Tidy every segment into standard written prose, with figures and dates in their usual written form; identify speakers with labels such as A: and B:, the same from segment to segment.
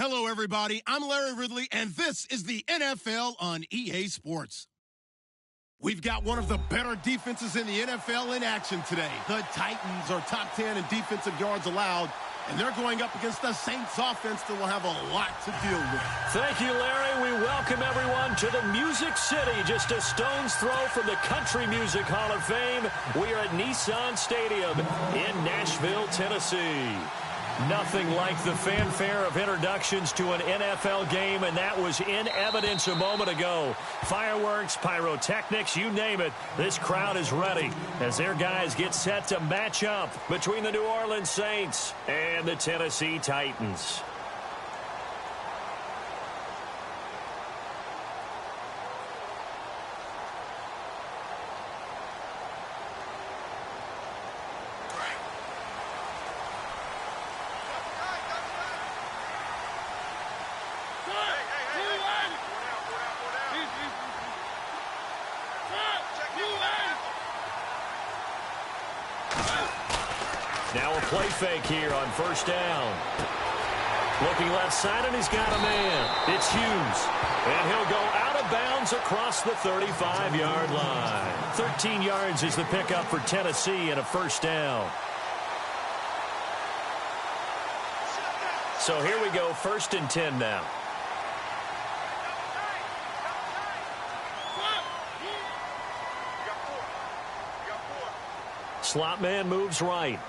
A: Hello, everybody. I'm Larry Ridley, and this is the NFL on EA Sports. We've got one of the better defenses in the NFL in action today. The Titans are top 10 in defensive yards allowed, and they're going up against the Saints offense that will have a lot to deal with.
B: Thank you, Larry. We welcome everyone to the Music City, just a stone's throw from the Country Music Hall of Fame. We are at Nissan Stadium in Nashville, Tennessee. Nothing like the fanfare of introductions to an NFL game, and that was in evidence a moment ago. Fireworks, pyrotechnics, you name it. This crowd is ready as their guys get set to match up between the New Orleans Saints and the Tennessee Titans. Now a play fake here on first down. Looking left side, and he's got a man. It's Hughes. And he'll go out of bounds across the 35-yard line. 13 yards is the pickup for Tennessee and a first down. So here we go, 1st and 10 now. Slot man moves right.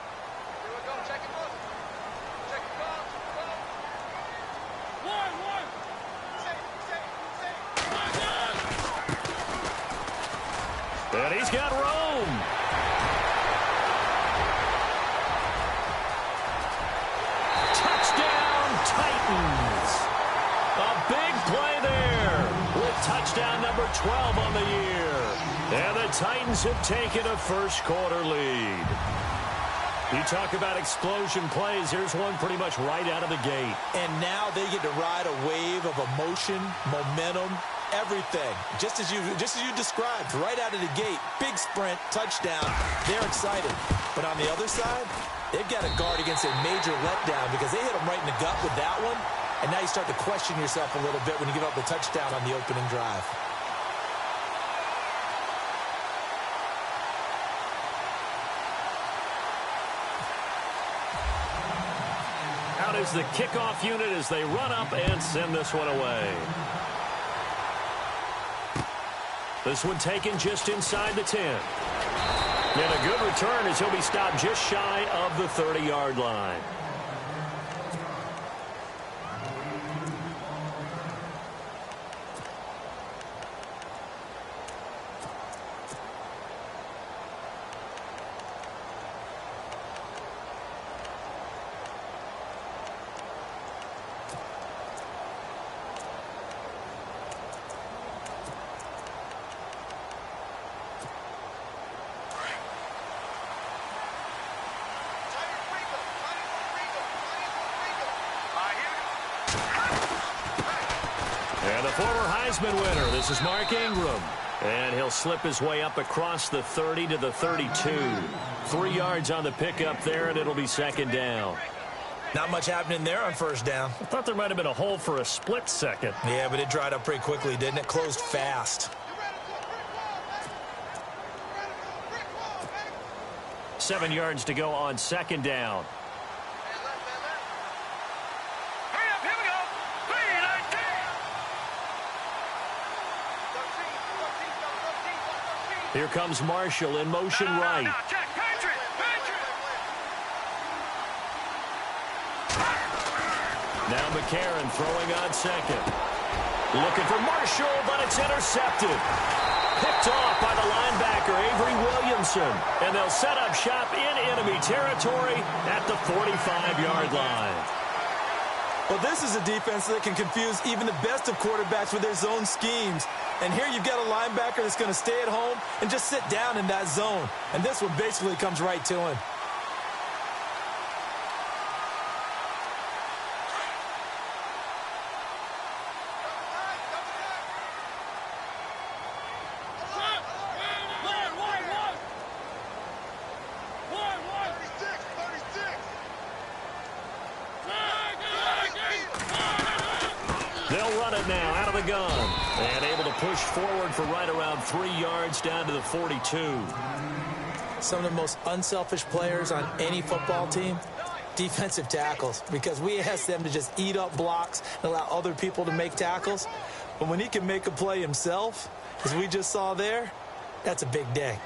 B: And he's got room. Touchdown, Titans. A big play there with touchdown number 12 on the year. And the Titans have taken a first-quarter lead. You talk about explosion plays. Here's one pretty much right out of the gate.
C: And now they get to ride a wave of emotion, momentum, everything. Just as you described, right out of the gate. Big sprint, touchdown. They're excited. But on the other side, they've got to guard against a major letdown because they hit them right in the gut with that one. And now you start to question yourself a little bit when you give up the touchdown on the opening drive.
B: Out is the kickoff unit as they run up and send this one away. This one taken just inside the 10. And a good return as he'll be stopped just shy of the 30-yard line. And the former Heisman winner, this is Mark Ingram. And he'll slip his way up across the 30 to the 32. 3 yards on the pickup there, and it'll be second down.
C: Not much happening there on first down.
B: I thought there might have been a hole for a split second.
C: Yeah, but it dried up pretty quickly, didn't it? Closed fast.
B: 7 yards to go on second down. Here comes Marshall in motion right. Now McCarron throwing on second. Looking for Marshall, but it's intercepted. Picked off by the linebacker, Avery Williamson. And they'll set up shop in enemy territory at the 45-yard line.
C: Well, this is a defense that can confuse even the best of quarterbacks with their zone schemes. And here you've got a linebacker that's going to stay at home and just sit down in that zone. And this one basically comes right to him.
B: run it now out of the gun. And able to push forward for right around 3 yards down to the 42.
C: Some of the most unselfish players on any football team, defensive tackles, because we ask them to just eat up blocks and allow other people to make tackles. But when he can make a play himself, as we just saw there, that's a big day.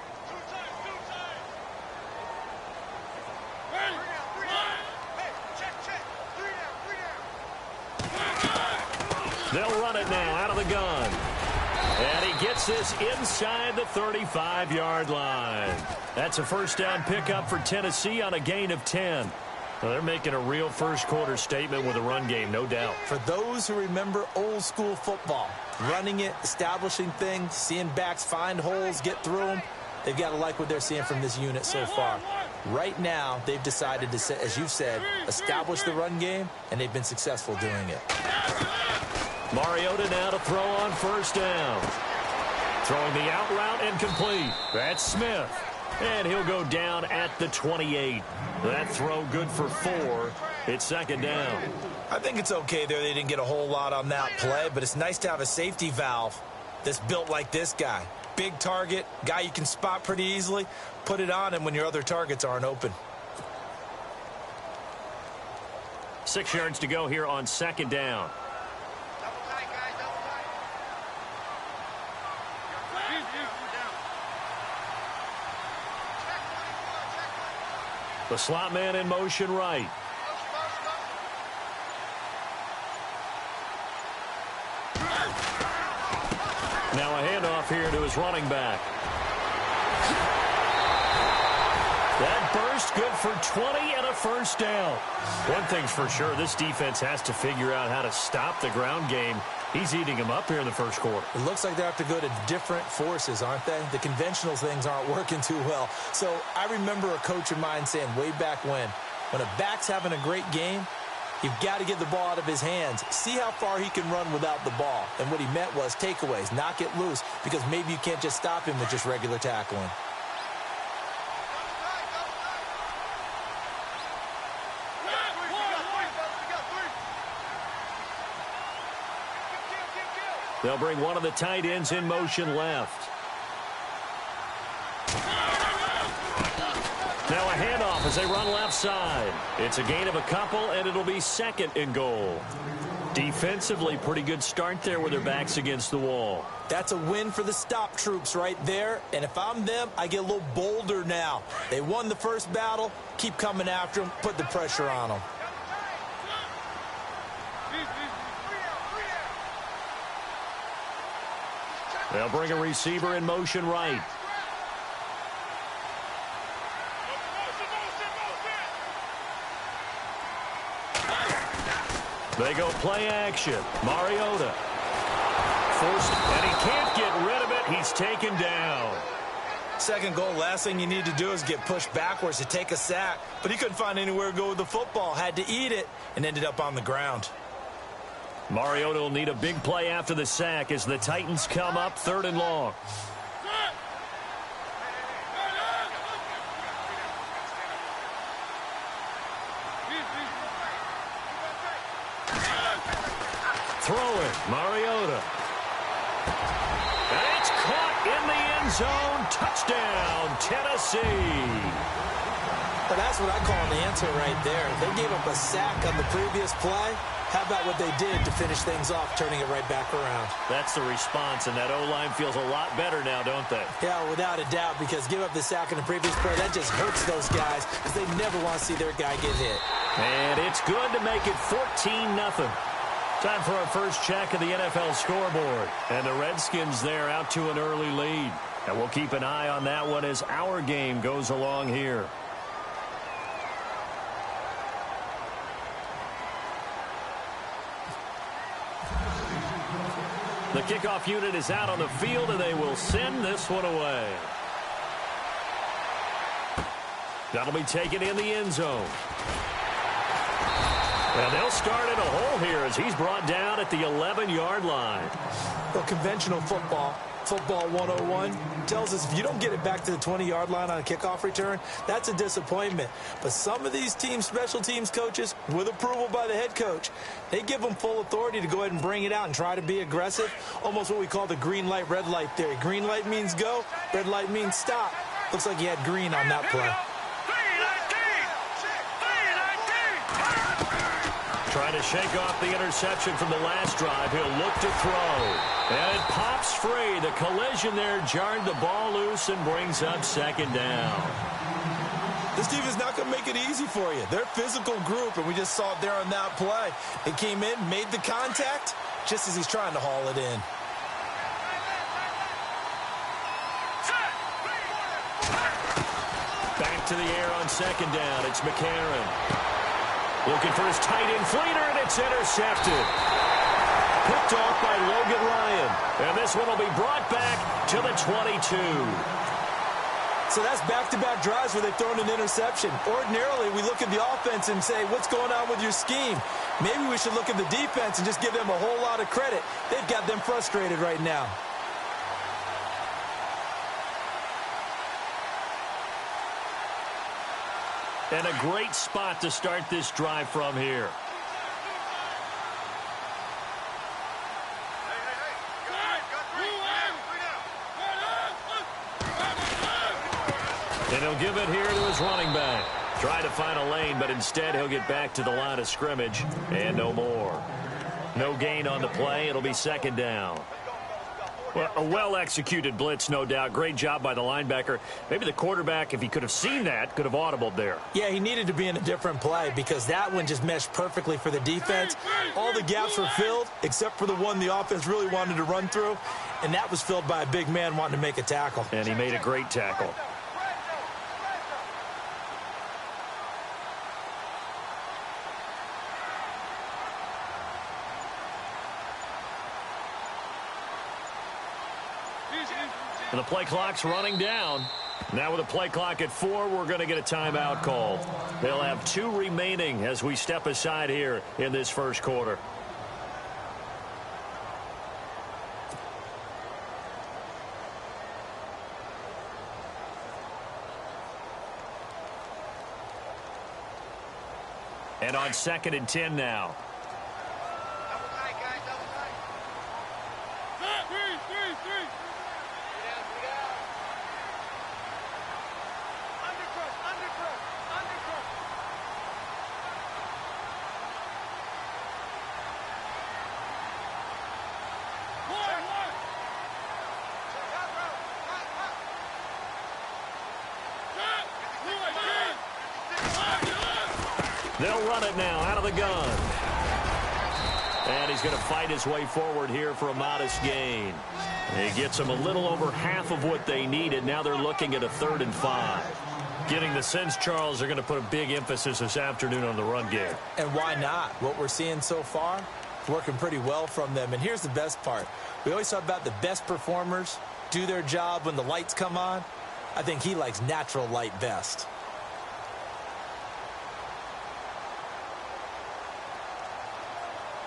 B: They'll run it now out of the gun. And he gets this inside the 35-yard line. That's a first down pickup for Tennessee on a gain of 10. Well, they're making a real first-quarter statement with a run game, no doubt.
C: For those who remember old-school football, running it, establishing things, seeing backs find holes, get through them, they've got to like what they're seeing from this unit so far. Right now, they've decided to, as you've said, establish the run game, and they've been successful doing it.
B: Mariota now to throw on first down. Throwing the out route and complete. That's Smith. And he'll go down at the 28. That throw good for 4. It's second down.
C: I think it's okay there. They didn't get a whole lot on that play, but it's nice to have a safety valve that's built like this guy. Big target, guy you can spot pretty easily. Put it on him when your other targets aren't open.
B: 6 yards to go here on second down. The slot man in motion right. Now a handoff here to his running back. That burst good for 20 and a first down. One thing's for sure, this defense has to figure out how to stop the ground game. He's eating them up here in the first quarter.
C: It looks like they have to go to different forces, aren't they? The conventional things aren't working too well. So I remember a coach of mine saying way back when a back's having a great game, you've got to get the ball out of his hands. See how far he can run without the ball. And what he meant was takeaways, knock it loose, because maybe you can't just stop him with just regular tackling.
B: They'll bring one of the tight ends in motion left. Now a handoff as they run left side. It's a gain of a couple, and it'll be second and goal. Defensively, pretty good start there with their backs against the wall.
C: That's a win for the stop troops right there. And if I'm them, I get a little bolder now. They won the first battle. Keep coming after them. Put the pressure on them.
B: They'll bring a receiver in motion right. They go play action. Mariota. Forced, and he can't get rid of it. He's taken down.
C: Second goal, last thing you need to do is get pushed backwards to take a sack. But he couldn't find anywhere to go with the football. Had to eat it and ended up on the ground.
B: Mariota will need a big play after the sack as the Titans come up 3rd and long. Throwing, Mariota. And it's caught in the end zone. Touchdown, Tennessee.
C: Well, that's what I call an answer right there. They gave up a sack on the previous play. How about what they did to finish things off, turning it right back around?
B: That's the response, and that O-line feels a lot better now, don't they?
C: Yeah, without a doubt, because give up the sack in the previous play, that just hurts those guys because they never want to see their guy get hit.
B: And it's good to make it 14-0. Time for our first check of the NFL scoreboard. And the Redskins there out to an early lead. And we'll keep an eye on that one as our game goes along here. The kickoff unit is out on the field, and they will send this one away. That'll be taken in the end zone. And they'll start in a hole here as he's brought down at the 11-yard line.
C: Well, conventional football, Football 101 tells us if you don't get it back to the 20-yard line on a kickoff return, that's a disappointment. But some of these special teams coaches, with approval by the head coach, they give them full authority to go ahead and bring it out and try to be aggressive, almost what we call the green light, red light theory. Green light means go, red light means stop. Looks like he had green on that play.
B: Trying to shake off the interception from the last drive. He'll look to throw. And it pops free. The collision there jarred the ball loose and brings up second down.
C: This team is not going to make it easy for you. They're a physical group, and we just saw it there on that play. It came in, made the contact, just as he's trying to haul it in.
B: Back to the air on second down. It's McCarron. Looking for his tight end Fleener, and it's intercepted. Picked off by Logan Ryan. And this one will be brought back to the 22.
C: So that's back-to-back drives where they've thrown an interception. Ordinarily, we look at the offense and say, what's going on with your scheme? Maybe we should look at the defense and just give them a whole lot of credit. They've got them frustrated right now.
B: And a great spot to start this drive from here. And he'll give it here to his running back. Try to find a lane, but instead he'll get back to the line of scrimmage and no more. No gain on the play. It'll be second down. Well, a well-executed blitz, no doubt. Great job by the linebacker. Maybe the quarterback, if he could have seen that, could have audibled there.
C: Yeah, he needed to be in a different play because that one just meshed perfectly for the defense. All the gaps were filled except for the one the offense really wanted to run through, and that was filled by a big man wanting to make a tackle.
B: And he made a great tackle. And the play clock's running down. Now with a play clock at 4, we're going to get a timeout called. They'll have 2 remaining as we step aside here in this first quarter. And on 2nd and 10 now. They'll run it now out of the gun. And he's going to fight his way forward here for a modest gain. He gets them a little over half of what they needed. Now they're looking at a 3rd and 5. Getting the sense, Charles, they're going to put a big emphasis this afternoon on the run game.
C: And why not? What we're seeing so far, working pretty well from them. And here's the best part. We always talk about the best performers do their job when the lights come on. I think he likes natural light best.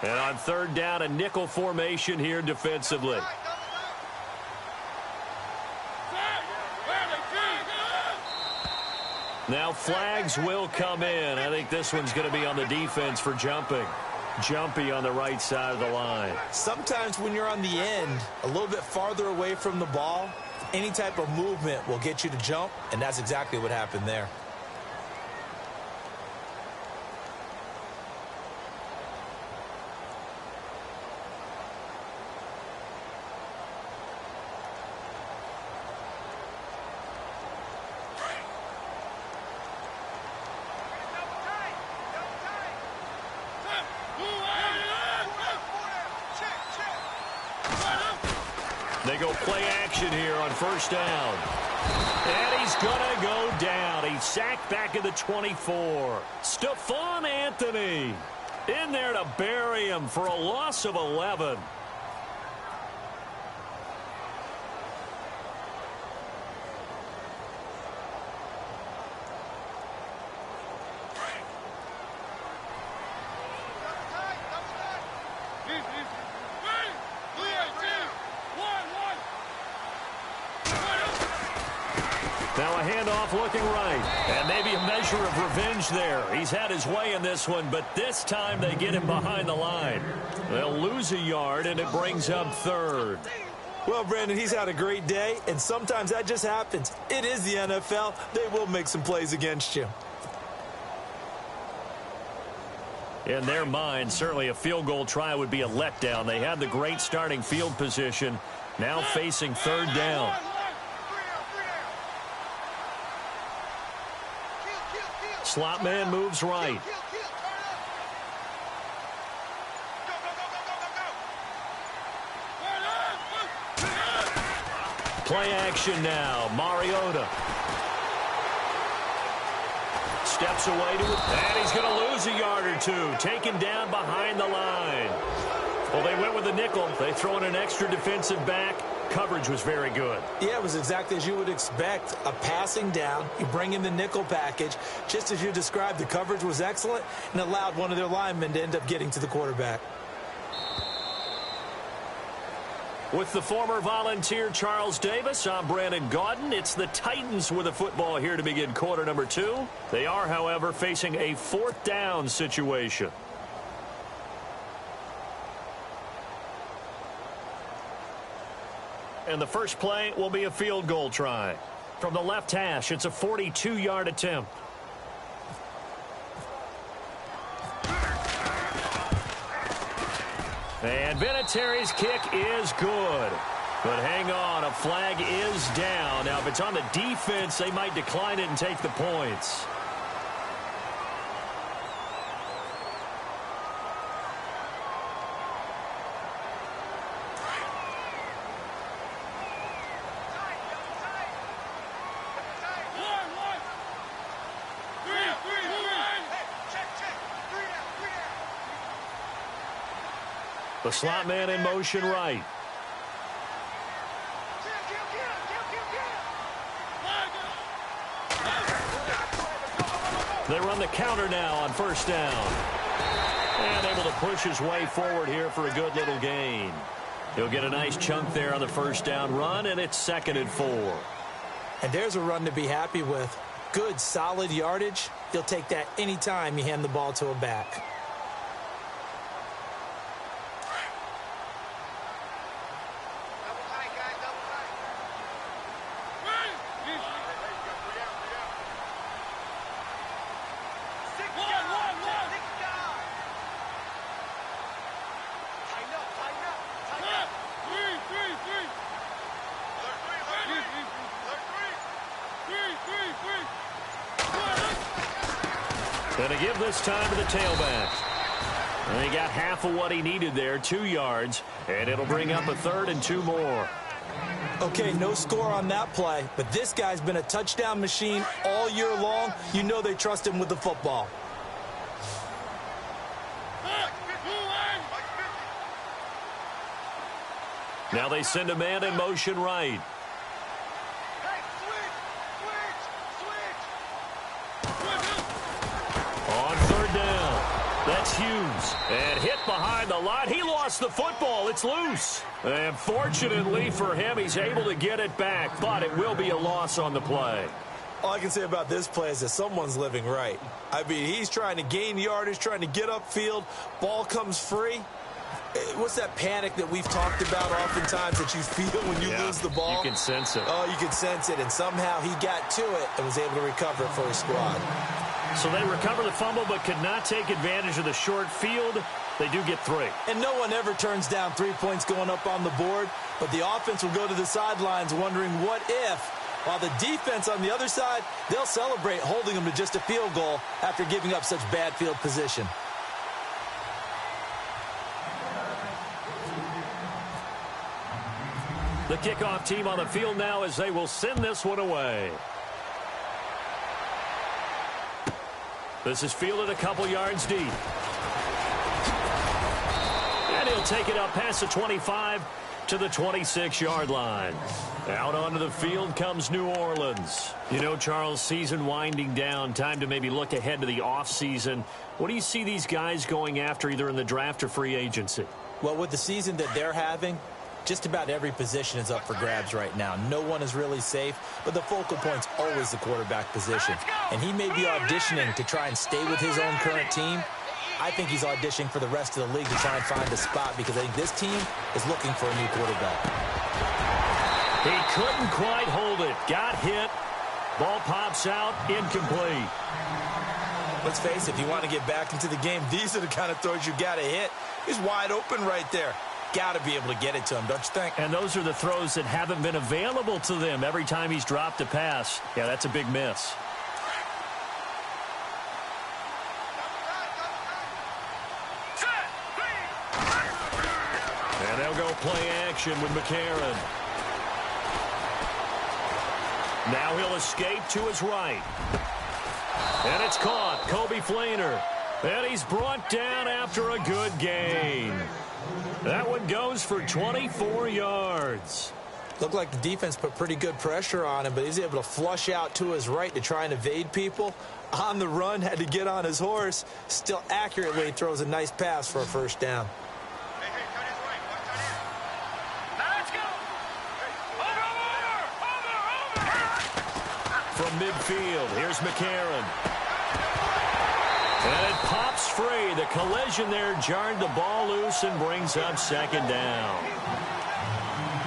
B: And on 3rd down, a nickel formation here defensively. Now flags will come in. I think this one's going to be on the defense for jumping. Jumpy on the right side of the line.
C: Sometimes when you're on the end, a little bit farther away from the ball, any type of movement will get you to jump, and that's exactly what happened there.
B: They go play action here on 1st down. And he's going to go down. He's sacked back at the 24. Stephon Anthony in there to bury him for a loss of 11. off looking right. And maybe a measure of revenge there. He's had his way in this one, but this time they get him behind the line. They'll lose a yard, and it brings up third.
C: Well, Brandon, he's had a great day, and sometimes that just happens. It is the NFL. They will make some plays against you.
B: In their mind, certainly a field goal try would be a letdown. They had the great starting field position, now facing third down. Slot man moves right. Play action now. Mariota steps away to it, and he's going to lose a yard or two. Taken down behind the line. Well, they went with the nickel. They throw in an extra defensive back. Coverage was very good.
C: Yeah, it was exactly as you would expect. A passing down. You bring in the nickel package. Just as you described, the coverage was excellent and allowed one of their linemen to end up getting to the quarterback.
B: With the former Volunteer Charles Davis, I'm Brandon Gaudin. It's the Titans with the football here to begin quarter number 2. They are, however, facing a fourth down situation. And the first play will be a field goal try. From the left hash, it's a 42-yard attempt. And Vinatieri's kick is good. But hang on, a flag is down. Now, if it's on the defense, they might decline it and take the points. The slot man in motion right. They run the counter now on first down. And able to push his way forward here for a good little gain. He'll get a nice chunk there on the first down run, and it's 2nd and 4.
C: And there's a run to be happy with. Good, solid yardage. You'll take that anytime you hand the ball to a back.
B: Going to give this time to the tailback. And he got half of what he needed there, 2 yards, and it'll bring up a 3rd and 2 more.
C: Okay, no score on that play, but this guy's been a touchdown machine all year long. You know they trust him with the football.
B: Now they send a man in motion right. On 3rd down, that's Hughes. And hit behind the line. He lost the football. It's loose. And fortunately for him, he's able to get it back, but it will be a loss on the play.
C: All I can say about this play is that someone's living right. I mean, he's trying to gain yardage, trying to get upfield. Ball comes free. What's that panic that we've talked about oftentimes that you feel when you lose the ball?
B: You can sense it.
C: Oh, you can sense it. And somehow he got to it and was able to recover it for his squad.
B: So they recover the fumble but could not take advantage of the short field. They do get 3.
C: And no one ever turns down 3 points going up on the board. But the offense will go to the sidelines wondering what if. While the defense on the other side, they'll celebrate holding them to just a field goal after giving up such bad field position.
B: The kickoff team on the field now as they will send this one away. This is fielded a couple yards deep. And he'll take it up past the 25 to the 26-yard line. Out onto the field comes New Orleans. You know, Charles, season winding down, time to maybe look ahead to the offseason. What do you see these guys going after either in the draft or free agency?
C: Well, with the season that they're having, Just about every position is up for grabs right now. No one is really safe, but the focal point's always the quarterback position. And he may be auditioning to try and stay with his own current team. I think he's auditioning for the rest of the league to try and find a spot because I think this team is looking for a new quarterback.
B: He couldn't quite hold it. Got hit. Ball pops out. Incomplete.
C: Let's face it, if you want to get back into the game, these are the kind of throws you got to hit. He's wide open right there. Got to be able to get it to him, don't you think?
B: And those are the throws that haven't been available to them every time he's dropped a pass. Yeah, that's a big miss. And they'll go play action with McCarron. Now he'll escape to his right. And it's caught. Kobe Flainer. And he's brought down after a good gain. That one goes for 24 yards.
C: Looked like the defense put pretty good pressure on him, but he's able to flush out to his right to try and evade people. On the run, had to get on his horse. Still accurately throws a nice pass for a first down.
B: From midfield, here's McCarron. And it pops free. The collision there jarred the ball loose and brings up second down.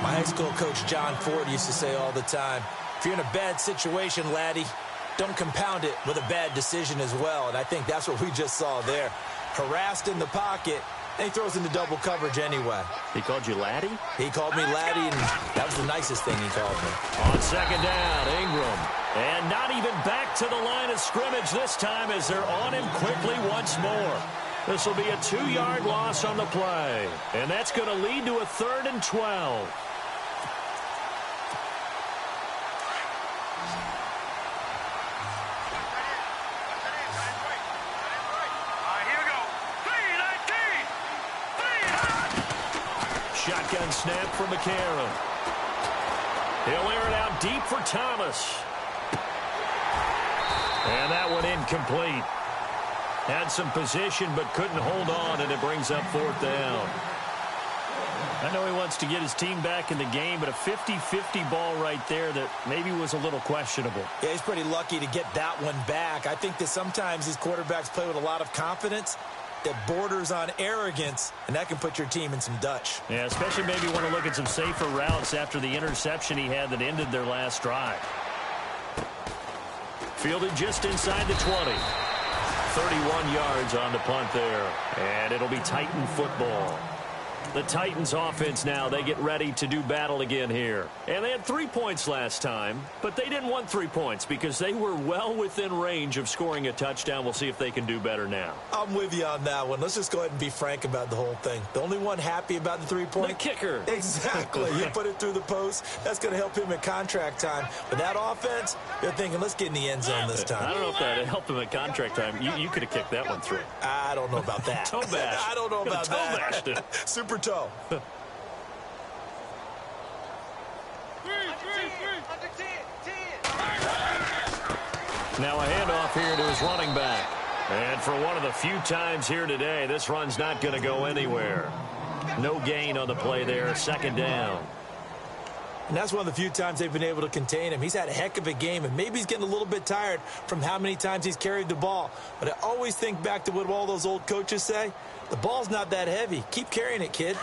C: My high school coach, John Ford, used to say all the time, if you're in a bad situation, laddie, don't compound it with a bad decision as well. And I think that's what we just saw there. Harassed in the pocket, and he throws into double coverage anyway.
B: He called you laddie?
C: He called me laddie, and that was the nicest thing he called me.
B: On second down, Ingram. And not even back to the line of scrimmage this time as they're on him quickly once more. This will be a 2-yard loss on the play. And that's going to lead to a 3rd and 12. Shotgun snap from McCarron. He'll air it out deep for Thomas. And that one incomplete. Had some position but couldn't hold on, and it brings up 4th down. I know he wants to get his team back in the game, but a 50-50 ball right there that maybe was a little questionable.
C: Yeah, he's pretty lucky to get that one back. I think that sometimes these quarterbacks play with a lot of confidence that borders on arrogance, and that can put your team in some Dutch.
B: Yeah, especially maybe want to look at some safer routes after the interception he had that ended their last drive. Fielded just inside the 20. 31 yards on the punt there, and it'll be Titan football. The Titans offense now, they get ready to do battle again here. And they had 3 points last time, but they didn't want 3 points because they were well within range of scoring a touchdown. We'll see if they can do better now.
C: I'm with you on that one. Let's just go ahead and be frank about the whole thing. The only one happy about the 3-point?
B: The kicker.
C: Exactly. You put it through the post. That's going to help him at contract time. But that offense, they're thinking, let's get in the end zone this time.
B: I don't know if that helped him at contract time. You could have kicked that one through.
C: I don't know about that.
B: Toe bash.
C: I don't know about
B: toe
C: that.
B: Bashed it.
C: Super toe.
B: Now a handoff here to his running back. And for one of the few times here today, this run's not going to go anywhere. No gain on the play there, 2nd down.
C: And that's one of the few times they've been able to contain him. He's had a heck of a game, and maybe he's getting a little bit tired from how many times he's carried the ball. But I always think back to what all those old coaches say. The ball's not that heavy. Keep carrying it, kid.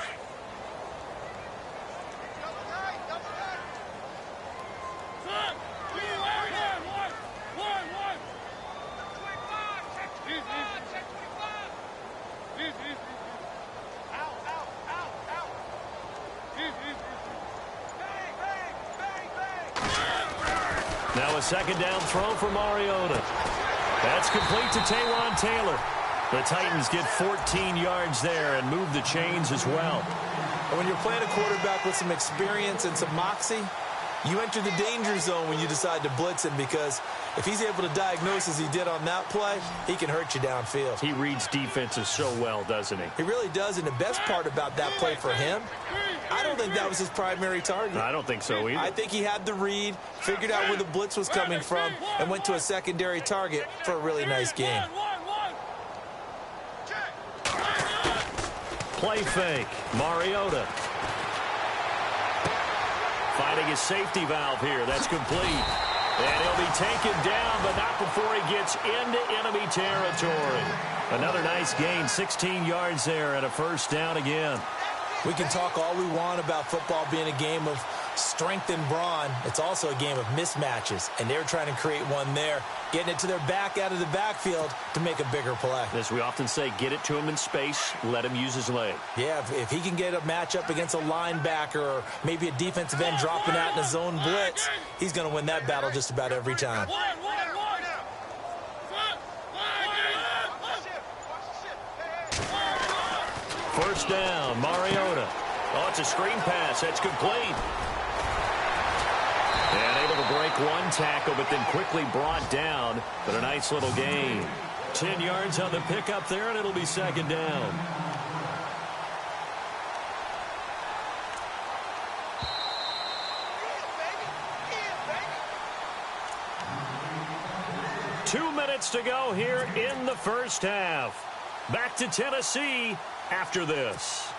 B: Now a 2nd down throw for Mariota. That's complete to Taywan Taylor. The Titans get 14 yards there and move the chains as well.
C: And when you're playing a quarterback with some experience and some moxie, you enter the danger zone when you decide to blitz him, because if he's able to diagnose as he did on that play, he can hurt you downfield.
B: He reads defenses so well, doesn't he?
C: He really does, and the best part about that play for him, I don't think that was his primary target.
B: I don't think so either.
C: I think he had the read, figured out where the blitz was coming from, and went to a secondary target for a really nice game.
B: Play fake. Mariota. finding his safety valve here. That's complete. And he'll be taken down, but not before he gets into enemy territory. Another nice gain, 16 yards there, and a first down again.
C: We can talk all we want about football being a game of strength and brawn. It's also a game of mismatches, and they're trying to create one there, getting it to their back out of the backfield to make a bigger play.
B: As we often say, get it to him in space, let him use his leg.
C: Yeah, if he can get a matchup against a linebacker or maybe a defensive end dropping out in a zone blitz, he's going to win that battle just about every time.
B: First down, Mariota. Oh, it's a screen pass. That's complete. And able to break one tackle, but then quickly brought down. But a nice little gain. 10 yards on the pickup there, and it'll be second down. Two minutes to go here in the first half. Back to Tennessee after this.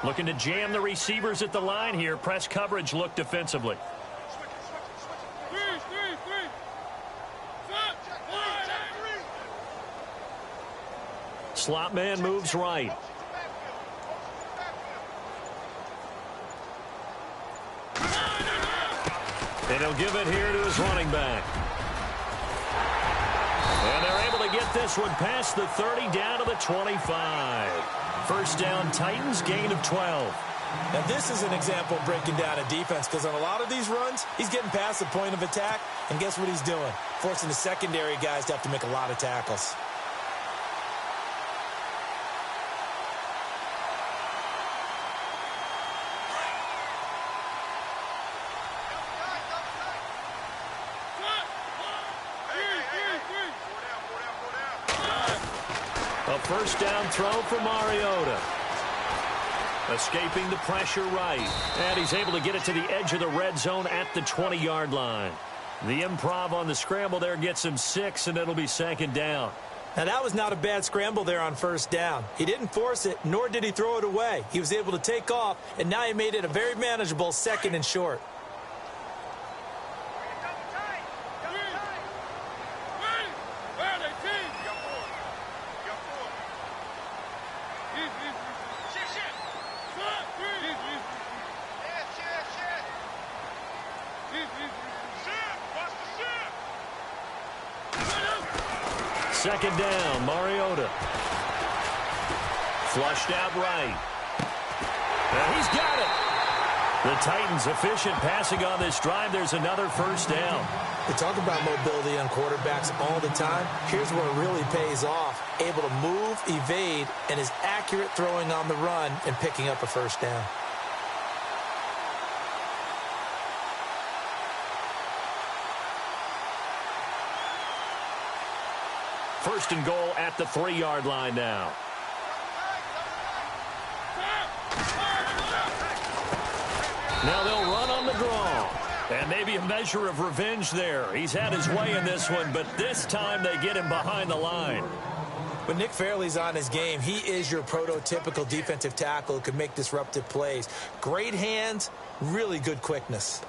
B: Looking to jam the receivers at the line here. Press coverage look defensively. Slot man moves right. And he'll give it here to his running back. And they're able to get this one past the 30 down to the 25. First down, Titans, gain of 12.
C: Now, this is an example of breaking down a defense because on a lot of these runs, he's getting past the point of attack, and guess what he's doing? Forcing the secondary guys to have to make a lot of tackles.
B: A first down throw for Mariota. Escaping the pressure right. And he's able to get it to the edge of the red zone at the 20-yard line. The improv on the scramble there gets him 6, and it'll be second down.
C: Now, that was not a bad scramble there on first down. He didn't force it, nor did he throw it away. He was able to take off, and now he made it a very manageable second and short.
B: Second down, Mariota. Flushed out right. And he's got it. The Titans efficient passing on this drive. There's another first down.
C: We talk about mobility on quarterbacks all the time. Here's where it really pays off. Able to move, evade, and is accurate throwing on the run and picking up a first down.
B: First and goal at the 3-yard line now. Now they'll run on the draw. And maybe a measure of revenge there. He's had his way in this one, but this time they get him behind the line.
C: When Nick Fairley's on his game, he is your prototypical defensive tackle who can make disruptive plays. Great hands, really good quickness.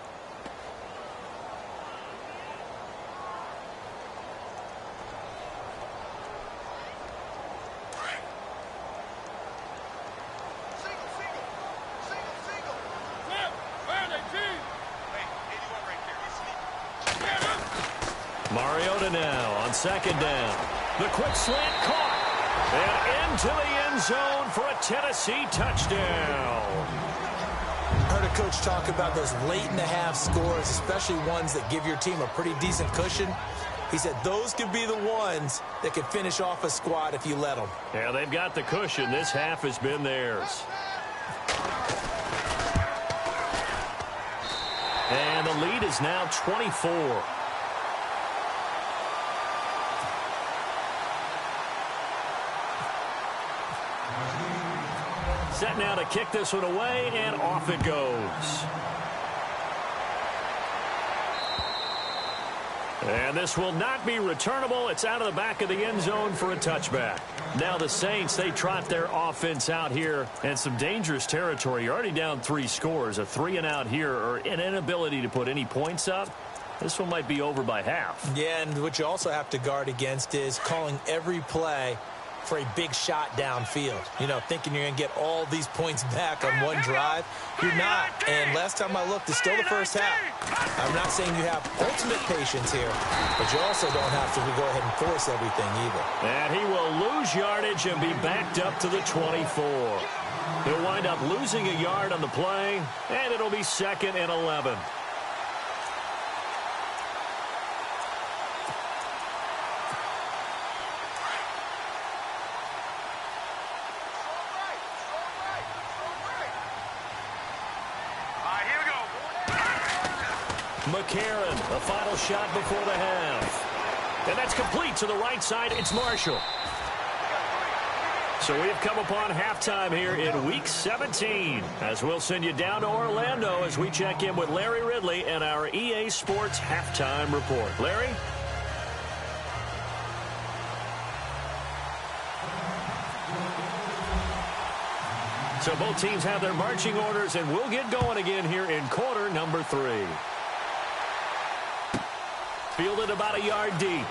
B: Mariota now on second down. The quick slant caught. And into the end zone for a Tennessee touchdown.
C: I heard a coach talk about those late-in-the-half scores, especially ones that give your team a pretty decent cushion. He said those could be the ones that could finish off a squad if you let them.
B: Yeah, they've got the cushion. This half has been theirs. And the lead is now 24. Set now to kick this one away, and off it goes. And this will not be returnable. It's out of the back of the end zone for a touchback. Now the Saints, they trot their offense out here in some dangerous territory. You're already down 3 scores. A 3-and-out here, or an inability to put any points up. This one might be over by half.
C: Yeah, and what you also have to guard against is calling every play for a big shot downfield. You know, thinking you're going to get all these points back on one drive. You're not. And last time I looked, it's still the first half. I'm not saying you have ultimate patience here, but you also don't have to go ahead and force everything either.
B: And he will lose yardage and be backed up to the 24. He'll wind up losing a yard on the play, and it'll be 2nd and 11. McCarron, a final shot before the half. And that's complete to the right side. It's Marshall. So we have come upon halftime here in Week 17. As we'll send you down to Orlando as we check in with Larry Ridley and our EA Sports Halftime Report. Larry? So both teams have their marching orders, and we'll get going again here in quarter number 3. Fielded about a yard deep.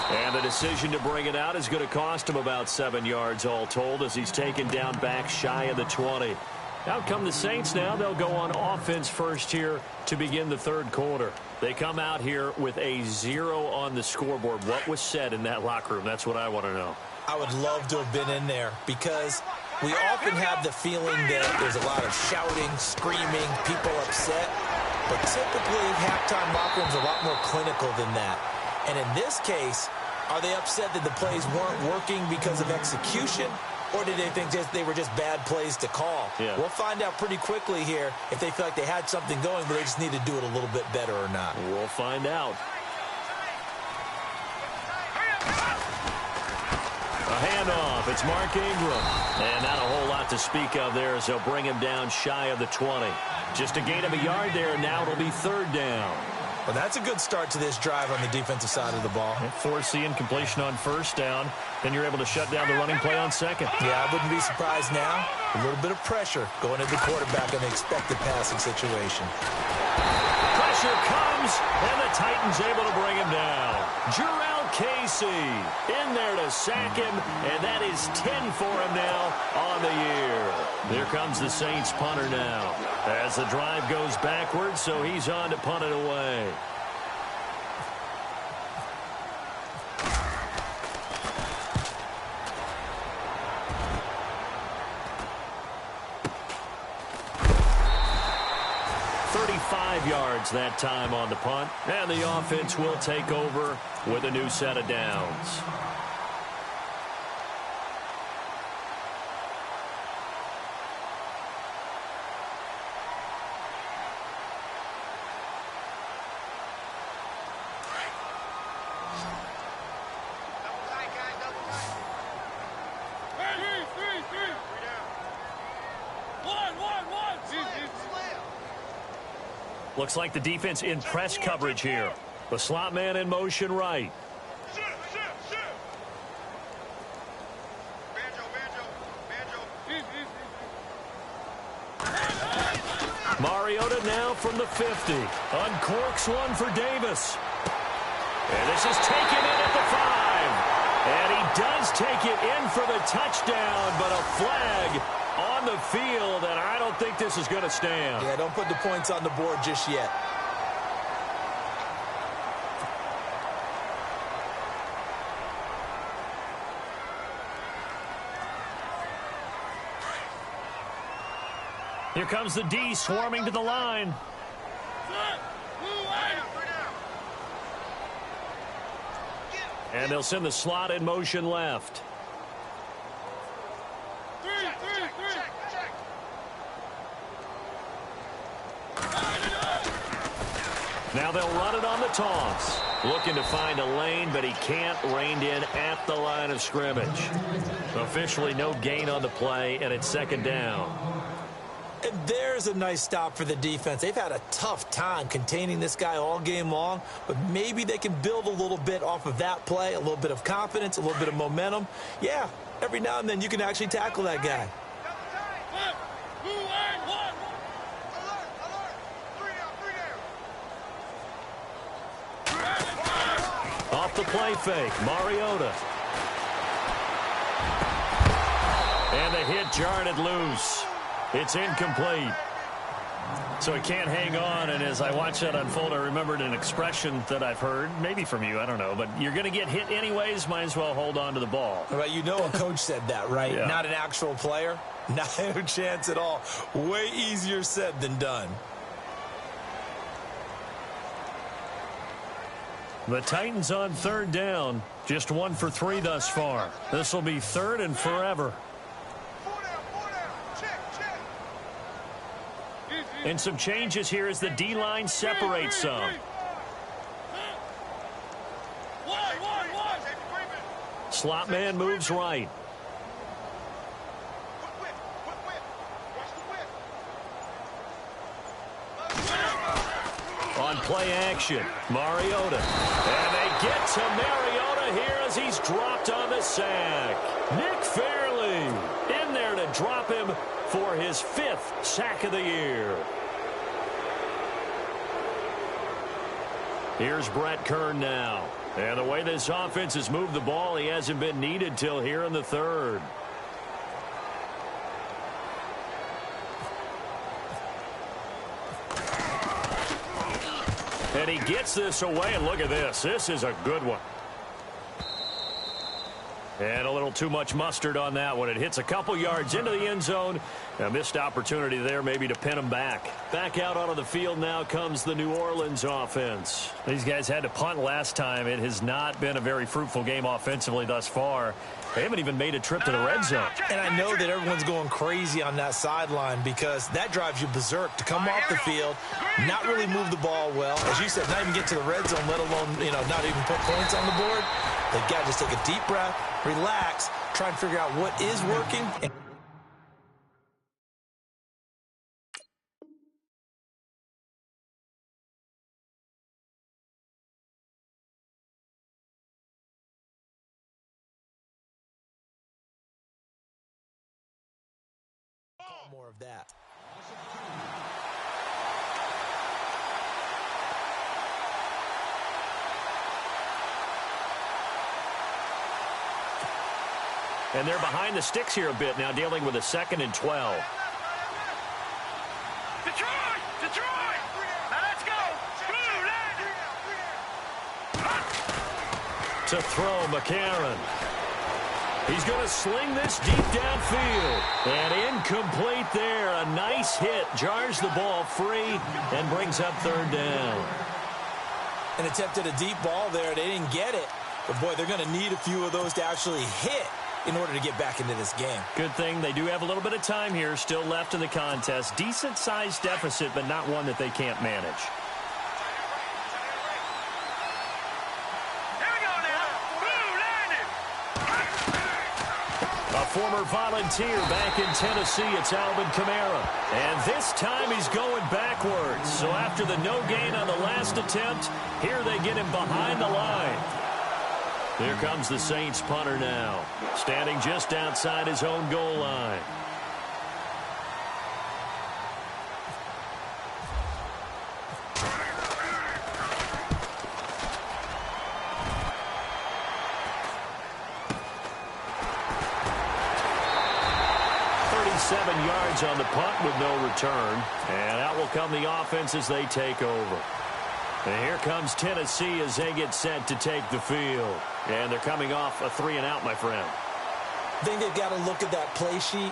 B: And the decision to bring it out is going to cost him about 7 yards all told as he's taken down back shy of the 20. Out come the Saints now. They'll go on offense first here to begin the third quarter. They come out here with a 0 on the scoreboard. What was said in that locker room? That's what I want to know.
C: I would love to have been in there because we often have the feeling that there's a lot of shouting, screaming, people upset. But typically, halftime locker rooms are a lot more clinical than that. And in this case, are they upset that the plays weren't working because of execution? Or did they think they were just bad plays to call?
B: Yeah.
C: We'll find out pretty quickly here if they feel like they had something going, but they just need to do it a little bit better or not.
B: We'll find out. A handoff. It's Mark Ingram. And not a whole lot to speak of there as they'll bring him down shy of the 20. Just a gain of a yard there. Now it'll be 3rd down.
C: Well, that's a good start to this drive on the defensive side of the ball.
B: Forcing completion on 1st down. Then you're able to shut down the running play on 2nd.
C: Yeah, I wouldn't be surprised now. A little bit of pressure going at the quarterback in the expected passing situation.
B: Pressure comes, and the Titans able to bring him down. Jarrell Casey in there to sack him, and that is 10 for him now on the year. Here comes the Saints punter now as the drive goes backwards, so he's on to punt it away. Yards that time on the punt, and the offense will take over with a new set of downs. Looks like the defense in press coverage here. The slot man in motion right. Mariota now from the 50. Uncorks one for Davis. And this is taken in at the 5. And he does take it in for the touchdown, but a flag on the field, and I don't think this is going to stand.
C: Yeah, don't put the points on the board just yet.
B: Here comes the D swarming to the line. And they'll send the slot in motion left. Now they'll run it on the toss. Looking to find a lane, but he can't. Reined in at the line of scrimmage. Officially no gain on the play, and it's second down.
C: And there's a nice stop for the defense. They've had a tough time containing this guy all game long, but maybe they can build a little bit off of that play, a little bit of confidence, a little bit of momentum. Yeah, every now and then you can actually tackle that guy.
B: Off the play fake, Mariota. And the hit jarred it loose. It's incomplete. So he can't hang on, and as I watched that unfold, I remembered an expression that I've heard, maybe from you, I don't know, but you're going to get hit anyways, might as well hold on to the ball.
C: Well, you know a coach said that, right?
B: Yeah.
C: Not an actual player. Not a chance at all. Way easier said than done.
B: The Titans on third down, just 1 for 3 thus far. This will be third and forever. And some changes here as the D-line separates some. Slot man moves right. On play action, Mariota. And they get to Mariota here as he's dropped on the sack. Nick Fairley in there to drop him for his 5th sack of the year. Here's Brett Kern now. And the way this offense has moved the ball, he hasn't been needed till here in the third. And he gets this away, and look at this. This is a good one. And a little too much mustard on that one. It hits a couple yards into the end zone. A missed opportunity there maybe to pin him back. Back out onto the field now comes the New Orleans offense. These guys had to punt last time. It has not been a very fruitful game offensively thus far. They haven't even made a trip to the red zone.
C: And I know that everyone's going crazy on that sideline because that drives you berserk to come off the field, not really move the ball well. As you said, not even get to the red zone, let alone, not even put points on the board. They've got to just take a deep breath, relax, try and figure out what is working. More of that.
B: And they're behind the sticks here a bit now, dealing with a 2nd and 12.
D: Detroit! Detroit! Now let's go!
B: To throw, McCarron. He's going to sling this deep downfield. And incomplete there. A nice hit. Jars the ball free and brings up third down.
C: An attempt at a deep ball there. They didn't get it. But, boy, they're going to need a few of those to actually hit in order to get back into this game.
B: Good thing they do have a little bit of time here still left in the contest. Decent-sized deficit, but not one that they can't manage. A former Volunteer back in Tennessee, it's Alvin Kamara. And this time he's going backwards. So after the no gain on the last attempt, here they get him behind the line. Here comes the Saints punter now, standing just outside his own goal line. Yards on the punt with no return. And out will come the offense as they take over. And here comes Tennessee as they get set to take the field. And they're coming off a 3-and-out, my friend.
C: I think they've got to look at that play sheet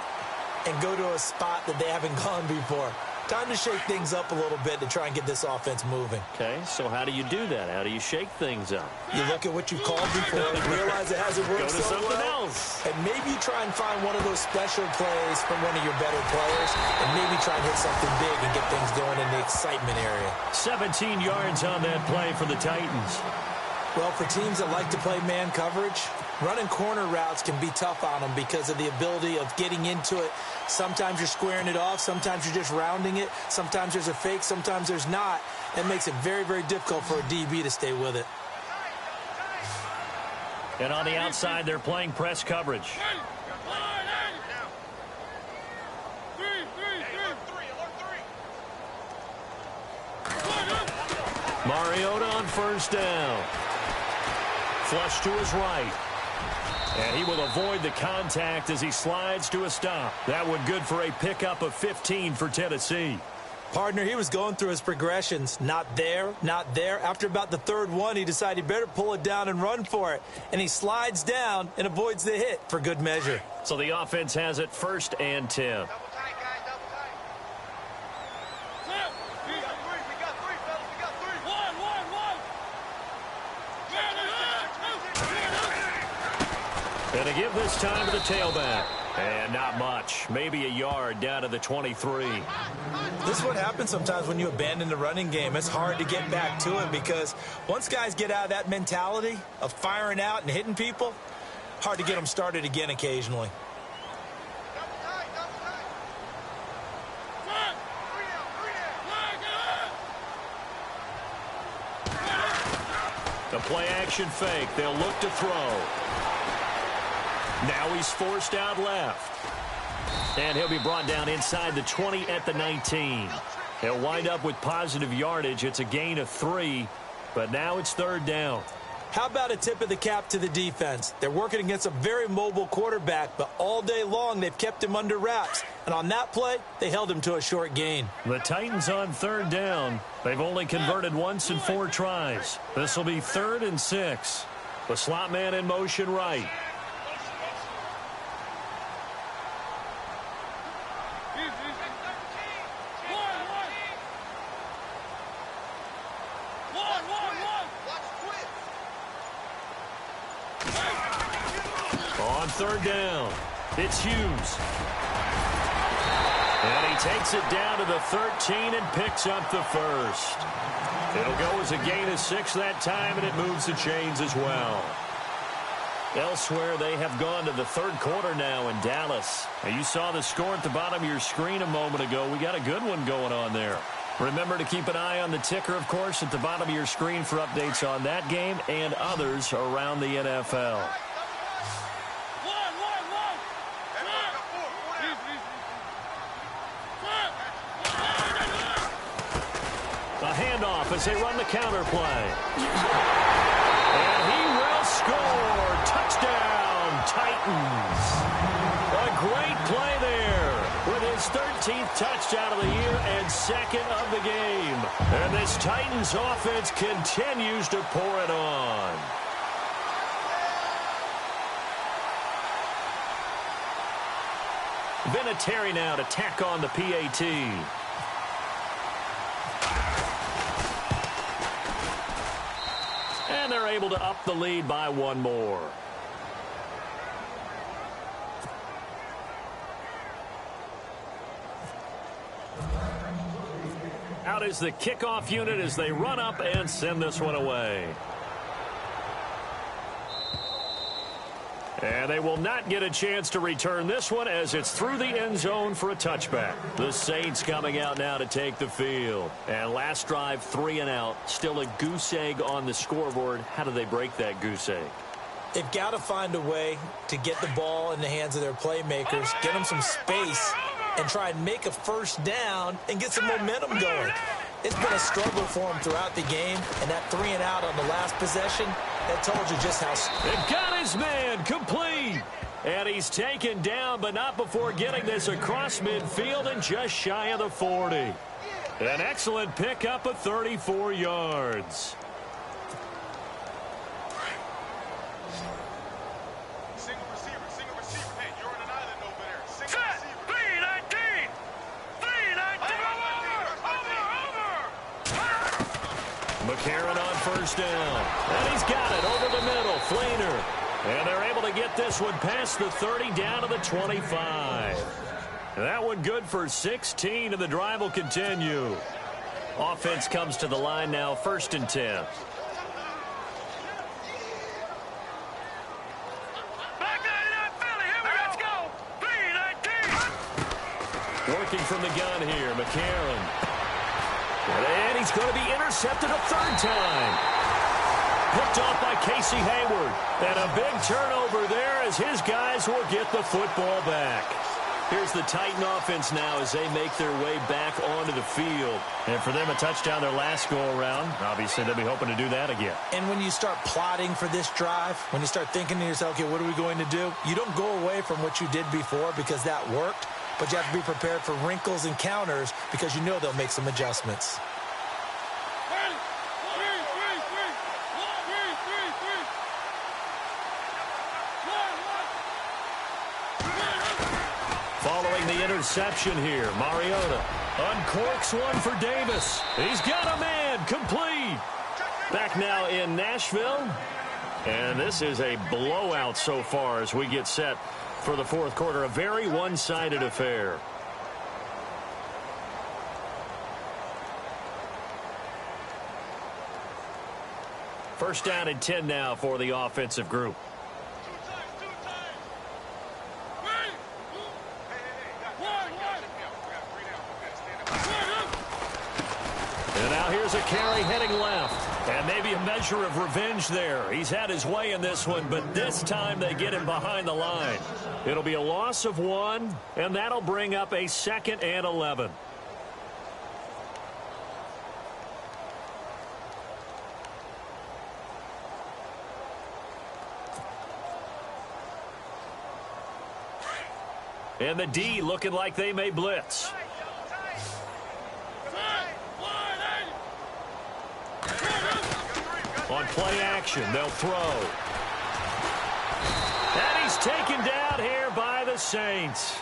C: and go to a spot that they haven't gone before. Time to shake things up a little bit to try and get this offense moving.
B: Okay, so how do you do that? How do you shake things up?
C: You look at what you've called before, realize it hasn't worked
B: so
C: well.
B: Something else.
C: And maybe you try and find one of those special plays from one of your better players, and maybe try and hit something big and get things going in the excitement area.
B: 17 yards on that play for the Titans.
C: Well, for teams that like to play man coverage, running corner routes can be tough on them because of the ability of getting into it. Sometimes you're squaring it off. Sometimes you're just rounding it. Sometimes there's a fake. Sometimes there's not. That makes it very, very difficult for a DB to stay with it.
B: And on the outside, they're playing press coverage. Mariota on first down. Flush to his right. And he will avoid the contact as he slides to a stop. That one good for a pickup of 15 for Tennessee.
C: Partner, he was going through his progressions. Not there, not there. After about the third one, he decided he better pull it down and run for it. And he slides down and avoids the hit for good measure.
B: So the offense has it 1st and 10. And to give this time to the tailback. And not much. Maybe a yard down to the 23.
C: This is what happens sometimes when you abandon the running game. It's hard to get back to it because once guys get out of that mentality of firing out and hitting people, hard to get them started again occasionally.
B: The play action fake. They'll look to throw. Now he's forced out left. And he'll be brought down inside the 20 at the 19. He'll wind up with positive yardage. It's a gain of 3, but now it's 3rd down.
C: How about a tip of the cap to the defense? They're working against a very mobile quarterback, but all day long they've kept him under wraps. And on that play, they held him to a short gain.
B: The Titans on 3rd down. They've only converted once in 4 tries. This will be 3rd and 6. The slot man in motion right. On 3rd down, it's Hughes. And he takes it down to the 13 and picks up the 1st. It'll go as a gain of 6 that time, and it moves the chains as well. Elsewhere, they have gone to the 3rd quarter now in Dallas. Now, you saw the score at the bottom of your screen a moment ago. We got a good one going on there. Remember to keep an eye on the ticker, of course, at the bottom of your screen for updates on that game and others around the NFL. A handoff as they run the counter play. And he will score. Touchdown, Titans. A great play there with his 13th touchdown of the year and 2nd of the game. And this Titans offense continues to pour it on. Vinatieri now to tack on the PAT. And they're able to up the lead by 1 more. Out is the kickoff unit as they run up and send this one away. And they will not get a chance to return this one as it's through the end zone for a touchback. The Saints coming out now to take the field. And last drive, 3 and out. Still a goose egg on the scoreboard. How do they break that goose egg?
C: They've got to find a way to get the ball in the hands of their playmakers, get them some space, and try and make a 1st down and get some momentum going. It's been a struggle for them throughout the game, and that 3 and out on the last possession, that told you just how...
B: They've got his man complete. And he's taken down, but not before getting this across midfield and just shy of the 40. An excellent pickup of 34 yards.
D: Single receiver. Hey, you're on an island over there. Single receiver. 319. 319. Over.
B: McCarron on 1st down. And he's got it over the middle. Fleener. And they're able to get this one past the 30 down to the 25. That one good for 16, and the drive will continue. Offense comes to the line now, 1st and 10. Working from the gun here, McCarron. And he's going to be intercepted a third time. Picked off by Casey Hayward. And a big turnover there as his guys will get the football back. Here's the Titan offense now as they make their way back onto the field. And for them, a touchdown their last go-around. Obviously, they'll be hoping to do that again.
C: And when you start plotting for this drive, when you start thinking to yourself, okay, what are we going to do? You don't go away from what you did before because that worked, but you have to be prepared for wrinkles and counters because you know they'll make some adjustments.
B: Following the interception here, Mariota uncorks one for Davis. He's got a man, complete. Back now in Nashville. And this is a blowout so far as we get set for the fourth quarter. A very one-sided affair. First down and 10 now for the offensive group. And now here's a carry heading left. And maybe a measure of revenge there. He's had his way in this one, but this time they get him behind the line. It'll be a loss of 1, and that'll bring up a 2nd and 11. And the D looking like they may blitz. On play action, they'll throw. And he's taken down here by the Saints.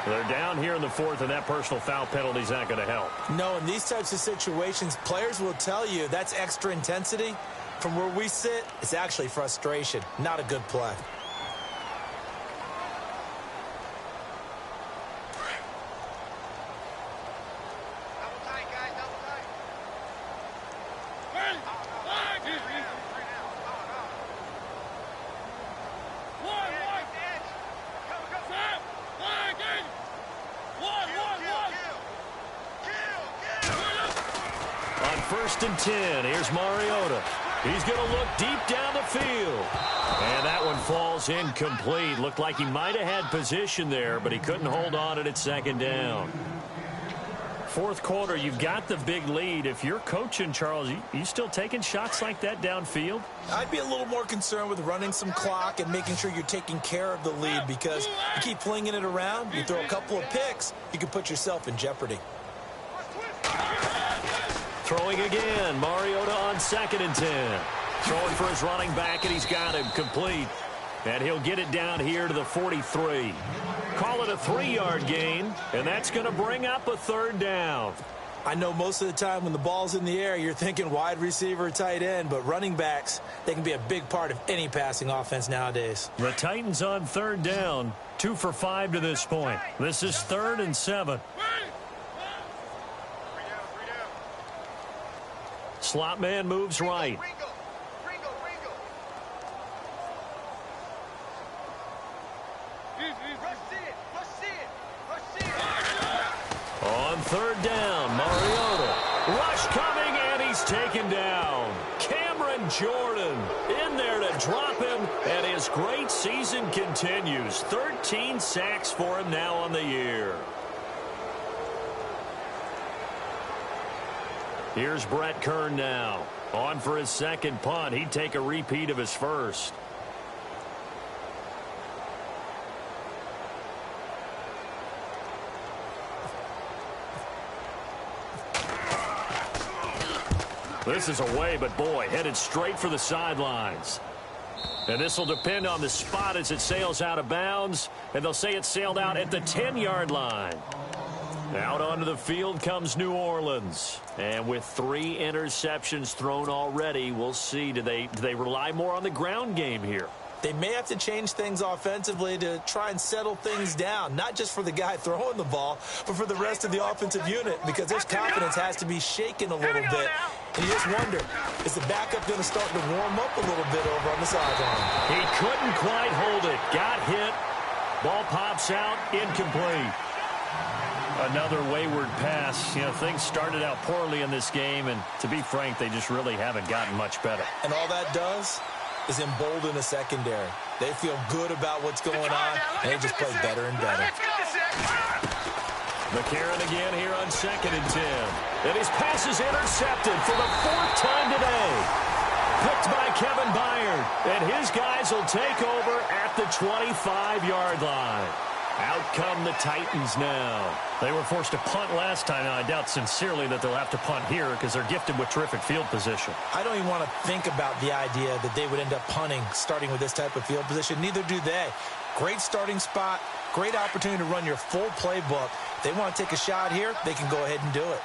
B: They're down here in the fourth, and that personal foul penalty is not going to help.
C: No, in these types of situations, players will tell you that's extra intensity. From where we sit, it's actually frustration, not a good play.
B: First and 10. Here's Mariota. He's going to look deep down the field. And that one falls incomplete. Looked like he might have had position there, but he couldn't hold on at second down. Fourth quarter, you've got the big lead. If you're coaching, Charles, you still taking shots like that downfield?
C: I'd be a little more concerned with running some clock and making sure you're taking care of the lead, because you keep flinging it around, you throw a couple of picks, you can put yourself in jeopardy.
B: Throwing again, Mariota on 2nd and 10. Throwing for his running back, and he's got him complete. And he'll get it down here to the 43. Call it a 3-yard gain, and that's going to bring up a 3rd down.
C: I know most of the time when the ball's in the air, you're thinking wide receiver, tight end, but running backs, they can be a big part of any passing offense nowadays.
B: The Titans on 3rd down, 2 for 5 to this point. This is 3rd and 7. Slot man moves right. On 3rd down, Mariota. Rush coming, and he's taken down. Cameron Jordan in there to drop him, and his great season continues. 13 sacks for him now on the year. Here's Brett Kern now. On for his 2nd punt. He'd take a repeat of his first. This is away, but boy, headed straight for the sidelines. And this will depend on the spot as it sails out of bounds. And they'll say it sailed out at the 10-yard line. Out onto the field comes New Orleans. And with 3 interceptions thrown already, we'll see. Do they rely more on the ground game here?
C: They may have to change things offensively to try and settle things down, not just for the guy throwing the ball, but for the rest of the offensive unit, because their confidence has to be shaken a little bit. And you just wonder, is the backup going to start to warm up a little bit over on the sideline?
B: He couldn't quite hold it. Got hit. Ball pops out. Incomplete. Another wayward pass. You know, things started out poorly in this game, and to be frank, they just really haven't gotten much better.
C: And all that does is embolden the secondary. They feel good about what's going on, and they just play better and better.
B: McCarron again here on 2nd and 10. And his pass is intercepted for the 4th time today. Picked by Kevin Byard. And his guys will take over at the 25-yard line. Out come the Titans now. They were forced to punt last time. Now, I doubt sincerely that they'll have to punt here because they're gifted with terrific field position.
C: I don't even want to think about the idea that they would end up punting starting with this type of field position. Neither do they. Great starting spot. Great opportunity to run your full playbook. If they want to take a shot here, they can go ahead and do it.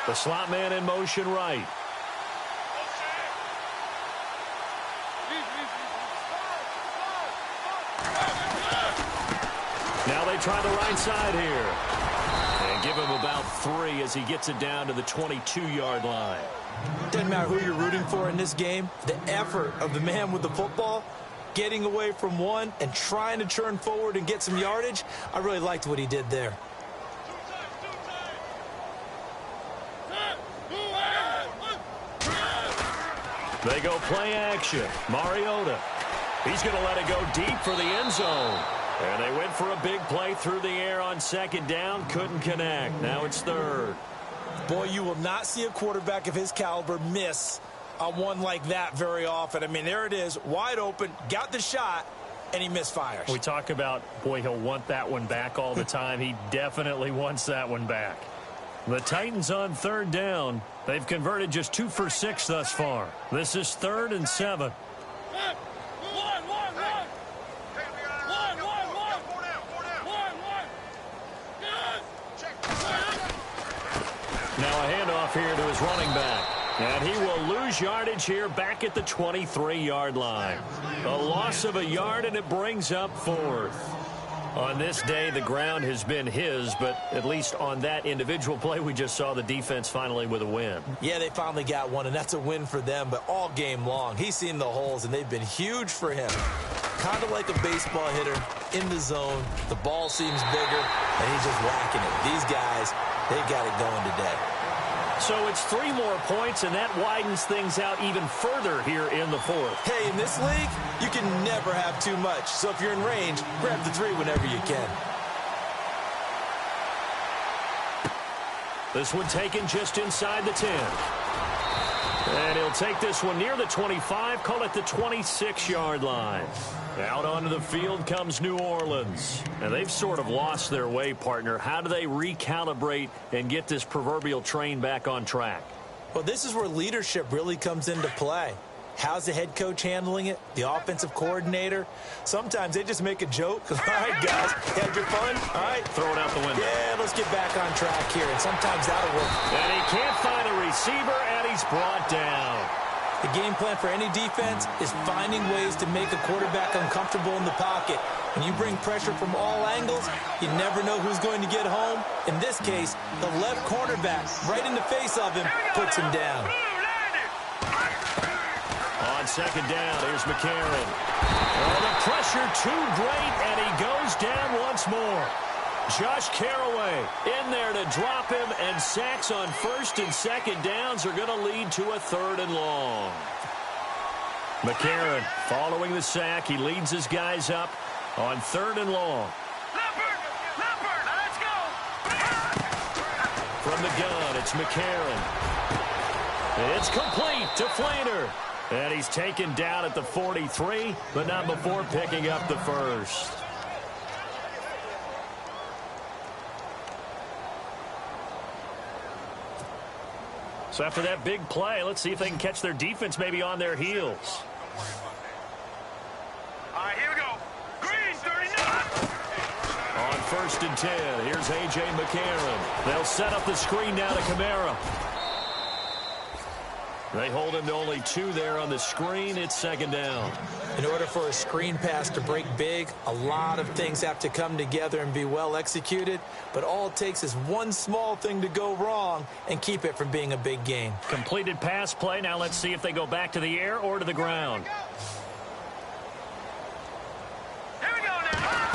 B: The slot man in motion right. Now they try the right side here. And give him about 3 as he gets it down to the 22-yard line.
C: Doesn't matter who you're rooting for in this game. The effort of the man with the football, getting away from one and trying to turn forward and get some yardage, I really liked what he did there.
B: They go play action. Mariota. He's going to let it go deep for the end zone. And they went for a big play through the air on 2nd down. Couldn't connect. Now it's 3rd.
C: Boy, you will not see a quarterback of his caliber miss on one like that very often. I mean, there it is, wide open, got the shot, and he misfires.
B: We talk about, boy, he'll want that one back all the time. He definitely wants that one back. The Titans on 3rd down. They've converted just 2 for 6 thus far. This is 3rd and 7. Now a handoff here to his running back. And he will lose yardage here back at the 23-yard line. A loss of a yard, and it brings up 4th. On this day, the ground has been his, but at least on that individual play, we just saw the defense finally with a win.
C: Yeah, they finally got one, and that's a win for them, but all game long, he's seen the holes, and they've been huge for him. Kind of like a baseball hitter in the zone. The ball seems bigger, and he's just whacking it. These guys, they've got it going today.
B: So it's 3 more points, and that widens things out even further here in the 4th.
C: Hey, in this league, you can never have too much. So if you're in range, grab the 3 whenever you can.
B: This one taken just inside the 10. And he'll take this one near the 25, call it the 26-yard line. Out onto the field comes New Orleans. And they've sort of lost their way, partner. How do they recalibrate and get this proverbial train back on track?
C: Well, this is where leadership really comes into play. How's the head coach handling it? The offensive coordinator? Sometimes they just make a joke. All right, guys, had your fun? All right.
B: Throw it out the window.
C: Yeah, let's get back on track here. And sometimes that'll work.
B: And he can't find a receiver, and he's brought down.
C: The game plan for any defense is finding ways to make a quarterback uncomfortable in the pocket. When you bring pressure from all angles, you never know who's going to get home. In this case, the left cornerback, right in the face of him, puts him down.
B: On 2nd down, here's McCarron. Oh, the pressure too great, and he goes down once more. Josh Carraway in there to drop him, and sacks on 1st and 2nd downs are going to lead to a 3rd and long. McCarron following the sack. He leads his guys up on 3rd and long.
D: Let's go.
B: From the gun, it's McCarron. It's complete to Flainer. And he's taken down at the 43, but not before picking up the 1st. So after that big play, let's see if they can catch their defense maybe on their heels.
D: All right, here we go. Green, 39.
B: On 1st and 10, here's A.J. McCarron. They'll set up the screen now to Kamara. They hold him to only 2 there on the screen. It's 2nd down.
C: In order for a screen pass to break big, a lot of things have to come together and be well executed. But all it takes is one small thing to go wrong and keep it from being a big gain.
B: Completed pass play. Now let's see if they go back to the air or to the ground.
D: Here we go now.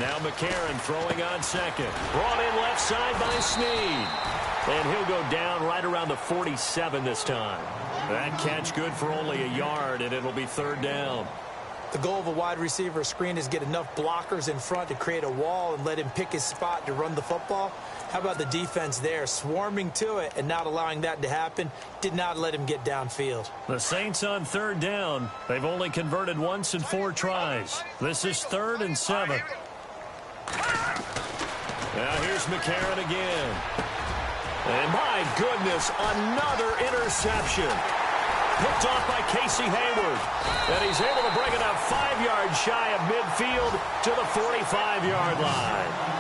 B: Now McCarron throwing on second. Brought in left side by Snead. And he'll go down right around the 47 this time. That catch good for only a yard, and it'll be third down.
C: The goal of a wide receiver screen is get enough blockers in front to create a wall and let him pick his spot to run the football. How about the defense there, swarming to it and not allowing that to happen? Did not let him get downfield.
B: The Saints on third down. They've only converted once in 4 tries. This is 3rd and 7. Now here's McCarron again. And my goodness, another interception. Picked off by Casey Hayward. And he's able to bring it up 5 yards shy of midfield to the 45-yard line.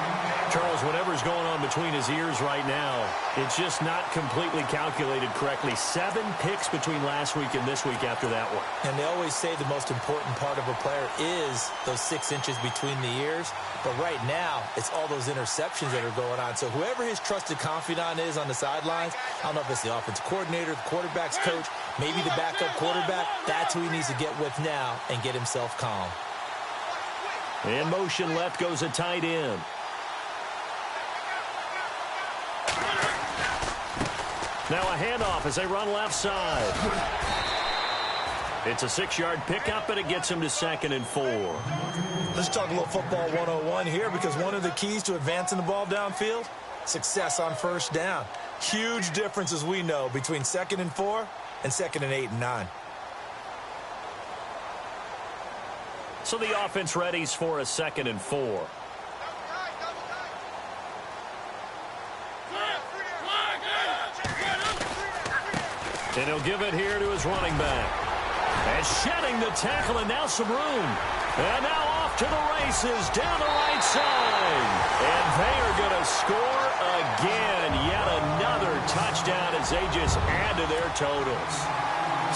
B: Charles, whatever's going on between his ears right now, it's just not completely calculated correctly. 7 picks between last week and this week after that one.
C: And they always say the most important part of a player is those 6 inches between the ears. But right now, it's all those interceptions that are going on. So whoever his trusted confidant is on the sidelines, I don't know if it's the offensive coordinator, the quarterback's coach, maybe the backup quarterback, that's who he needs to get with now and get himself calm.
B: In motion left goes a tight end. Now a handoff as they run left side. It's a 6-yard pickup, and it gets him to 2nd and 4.
C: Let's talk a little football 101 here, because one of the keys to advancing the ball downfield, success on first down. Huge difference, as we know, between 2nd and 4 and 2nd and 8 and 9.
B: So the offense readies for a 2nd and 4. And he'll give it here to his running back. And shedding the tackle, and now some room. And now off to the races down the right side. And they are going to score again. Yet another touchdown as they just add to their totals.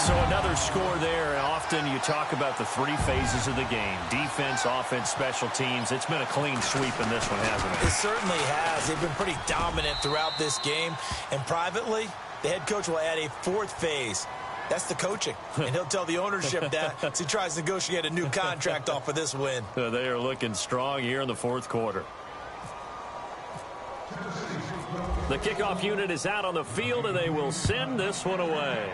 B: So another score there. And often you talk about the 3 phases of the game. Defense, offense, special teams. It's been a clean sweep in this one, hasn't it?
C: It certainly has. They've been pretty dominant throughout this game. And privately, the head coach will add a 4th phase. That's the coaching. And he'll tell the ownership that as he tries to negotiate a new contract off of this win.
B: They are looking strong here in the 4th quarter. The kickoff unit is out on the field, and they will send this one away.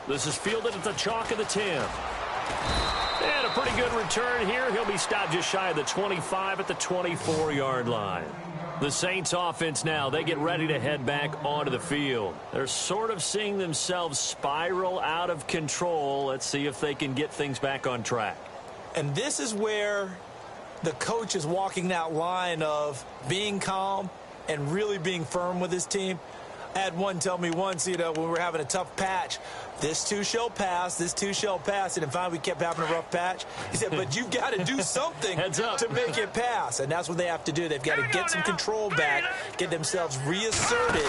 B: This is fielded at the chalk of the 10. And a pretty good return here. He'll be stopped just shy of the 25 at the 24-yard line. The Saints offense now, they get ready to head back onto the field. They're sort of seeing themselves spiral out of control. Let's see if they can get things back on track.
C: And this is where the coach is walking that line of being calm and really being firm with his team. I had one tell me once, when we were having a tough patch, this too shall pass, this too shall pass. And finally we kept having a rough patch. He said, but you've got to do something to make it pass. And that's what they have to do. They've got to get some control back, get themselves reasserted,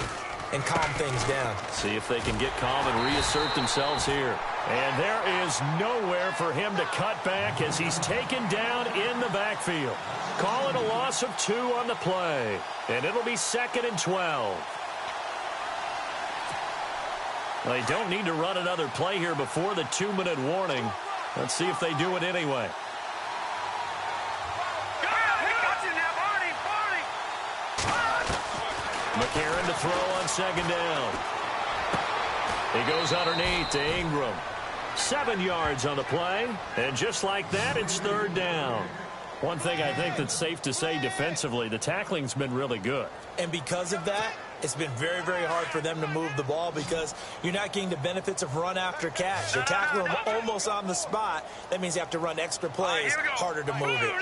C: and calm things down.
B: See if they can get calm and reassert themselves here. And there is nowhere for him to cut back as he's taken down in the backfield. Call it a loss of 2 on the play. And it'll be 2nd and 12. They don't need to run another play here before the 2-minute warning. Let's see if they do it anyway. McCarron to throw on 2nd down. He goes underneath to Ingram. 7 yards on the play. And just like that, it's 3rd down. One thing I think that's safe to say defensively, the tackling's been really good.
C: And because of that, it's been very, very hard for them to move the ball because you're not getting the benefits of run after catch. They're tackling them almost on the spot. That means you have to run extra plays, harder to move it.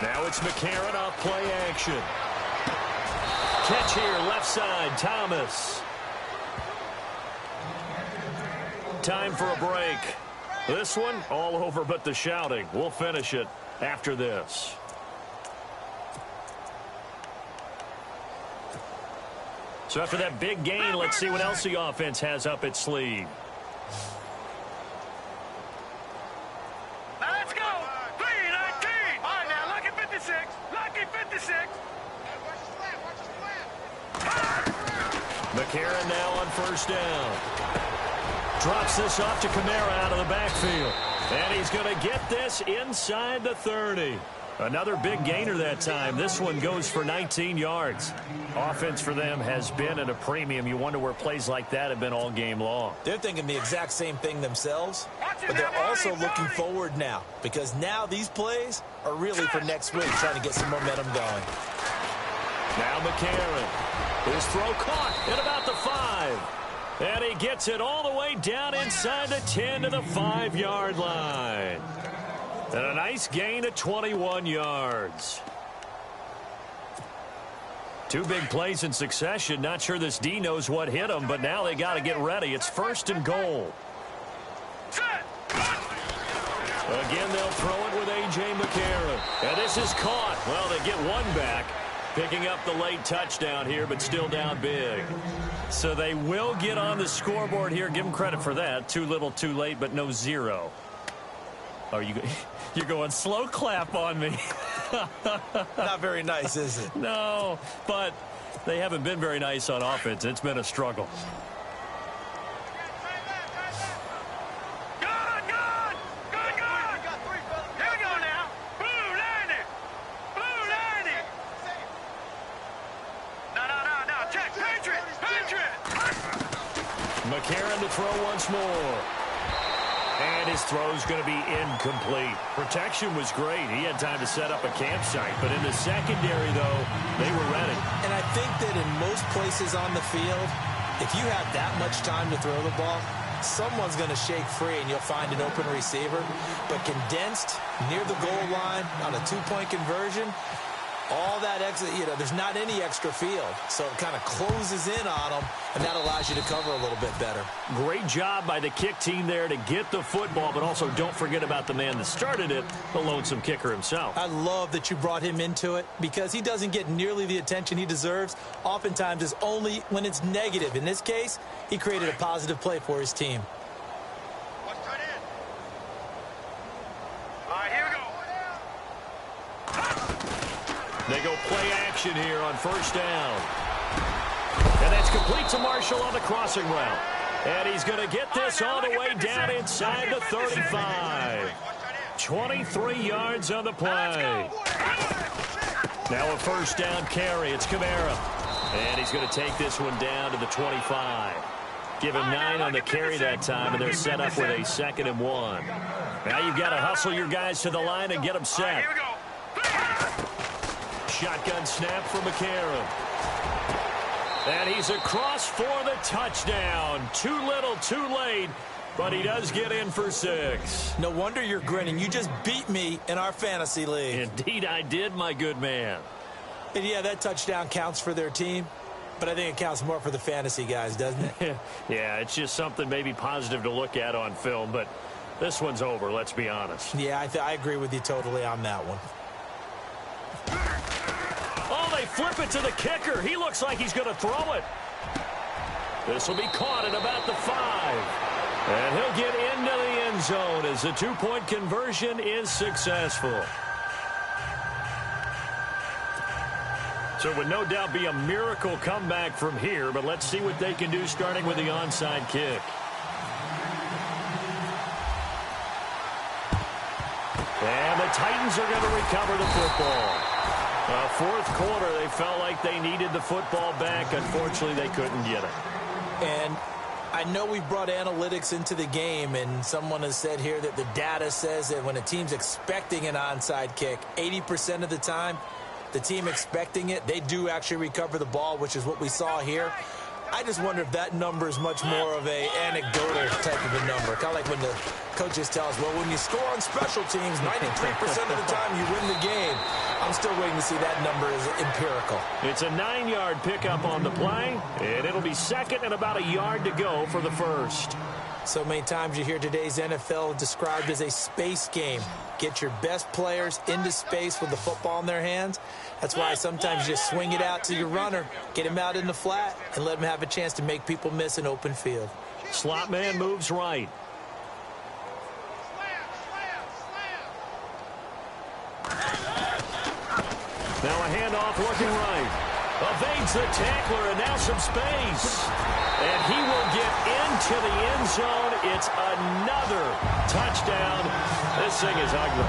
B: Now it's McCarron off play action. Catch here, left side, Thomas. Time for a break. This one, all over but the shouting. We'll finish it after this. So after that big gain, let's see what else the offense has up its sleeve.
D: Now let's go. 3-19. All right, now lucky 56. Lucky 56.
B: McCarron now on 1st down. Drops this off to Kamara out of the backfield. And he's going to get this inside the 30. Another big gainer that time. This one goes for 19 yards. Offense for them has been at a premium. You wonder where plays like that have been all game long.
C: They're thinking the exact same thing themselves, but they're also looking forward now because now these plays are really for next week, trying to get some momentum going.
B: Now McCarron. His throw caught at about the 5. And he gets it all the way down inside the 10 to the 5-yard line. And a nice gain of 21 yards. Two big plays in succession. Not sure this D knows what hit him, but now they got to get ready. It's 1st and goal. Again, they'll throw it with A.J. McCarron. And this is caught. Well, they get one back. Picking up the late touchdown here, but still down big. So they will get on the scoreboard here. Give them credit for that. Too little, too late, but no 0. Oh, you're going slow clap on me.
C: Not very nice, is it?
B: No, but they haven't been very nice on offense. It's been a struggle. McCarron to throw once more. And his throw's going to be incomplete. Protection was great. He had time to set up a campsite. But in the secondary, though, they were ready.
C: And I think that in most places on the field, if you have that much time to throw the ball, someone's going to shake free and you'll find an open receiver. But condensed near the goal line on a 2-point conversion, all that extra, there's not any extra field. So it kind of closes in on them, and that allows you to cover a little bit better.
B: Great job by the kick team there to get the football, but also don't forget about the man that started it, the lonesome kicker himself.
C: I love that you brought him into it because he doesn't get nearly the attention he deserves. Oftentimes it's only when it's negative. In this case, he created a positive play for his team.
B: They go play action here on 1st down. And that's complete to Marshall on the crossing route. And he's going to get this all the way down inside the 35. 23 yards on the play. Now a 1st down carry. It's Kamara. And he's going to take this one down to the 25. Give him 9 on the carry that time, and they're set up with a 2nd and 1. Now you've got to hustle your guys to the line and get them set. Shotgun snap for McCarron. And he's across for the touchdown. Too little, too late, but he does get in for 6.
C: No wonder you're grinning. You just beat me in our fantasy league.
B: Indeed I did, my good man.
C: And yeah, that touchdown counts for their team, but I think it counts more for the fantasy guys, doesn't it?
B: Yeah, it's just something maybe positive to look at on film, but this one's over, let's be honest.
C: Yeah, I agree with you totally on that one.
B: Oh, they flip it to the kicker. He looks like he's going to throw it. This will be caught at about the 5. And he'll get into the end zone as the 2-point conversion is successful. So it would no doubt be a miracle comeback from here, but let's see what they can do starting with the onside kick. And the Titans are going to recover the football. 4th quarter, they felt like they needed the football back. Unfortunately, they couldn't get it.
C: And I know we've brought analytics into the game, and someone has said here that the data says that when a team's expecting an onside kick, 80% of the time, the team expecting it, they do actually recover the ball, which is what we saw here. I just wonder if that number is much more of a anecdotal type of a number. Kind of like when the coaches tell us, well, when you score on special teams, 93% of the time you win the game. I'm still waiting to see that number is empirical.
B: It's a 9-yard pickup on the play, and it'll be 2nd and about a yard to go for the 1st.
C: So many times you hear today's NFL described as a space game. Get your best players into space with the football in their hands. That's why sometimes you just swing it out to your runner, get him out in the flat, and let him have a chance to make people miss an open field.
B: Slot man moves right. Now a handoff looking right. Evades the tackler, and now some space. And he will get into the end zone. It's another touchdown. This thing is ugly.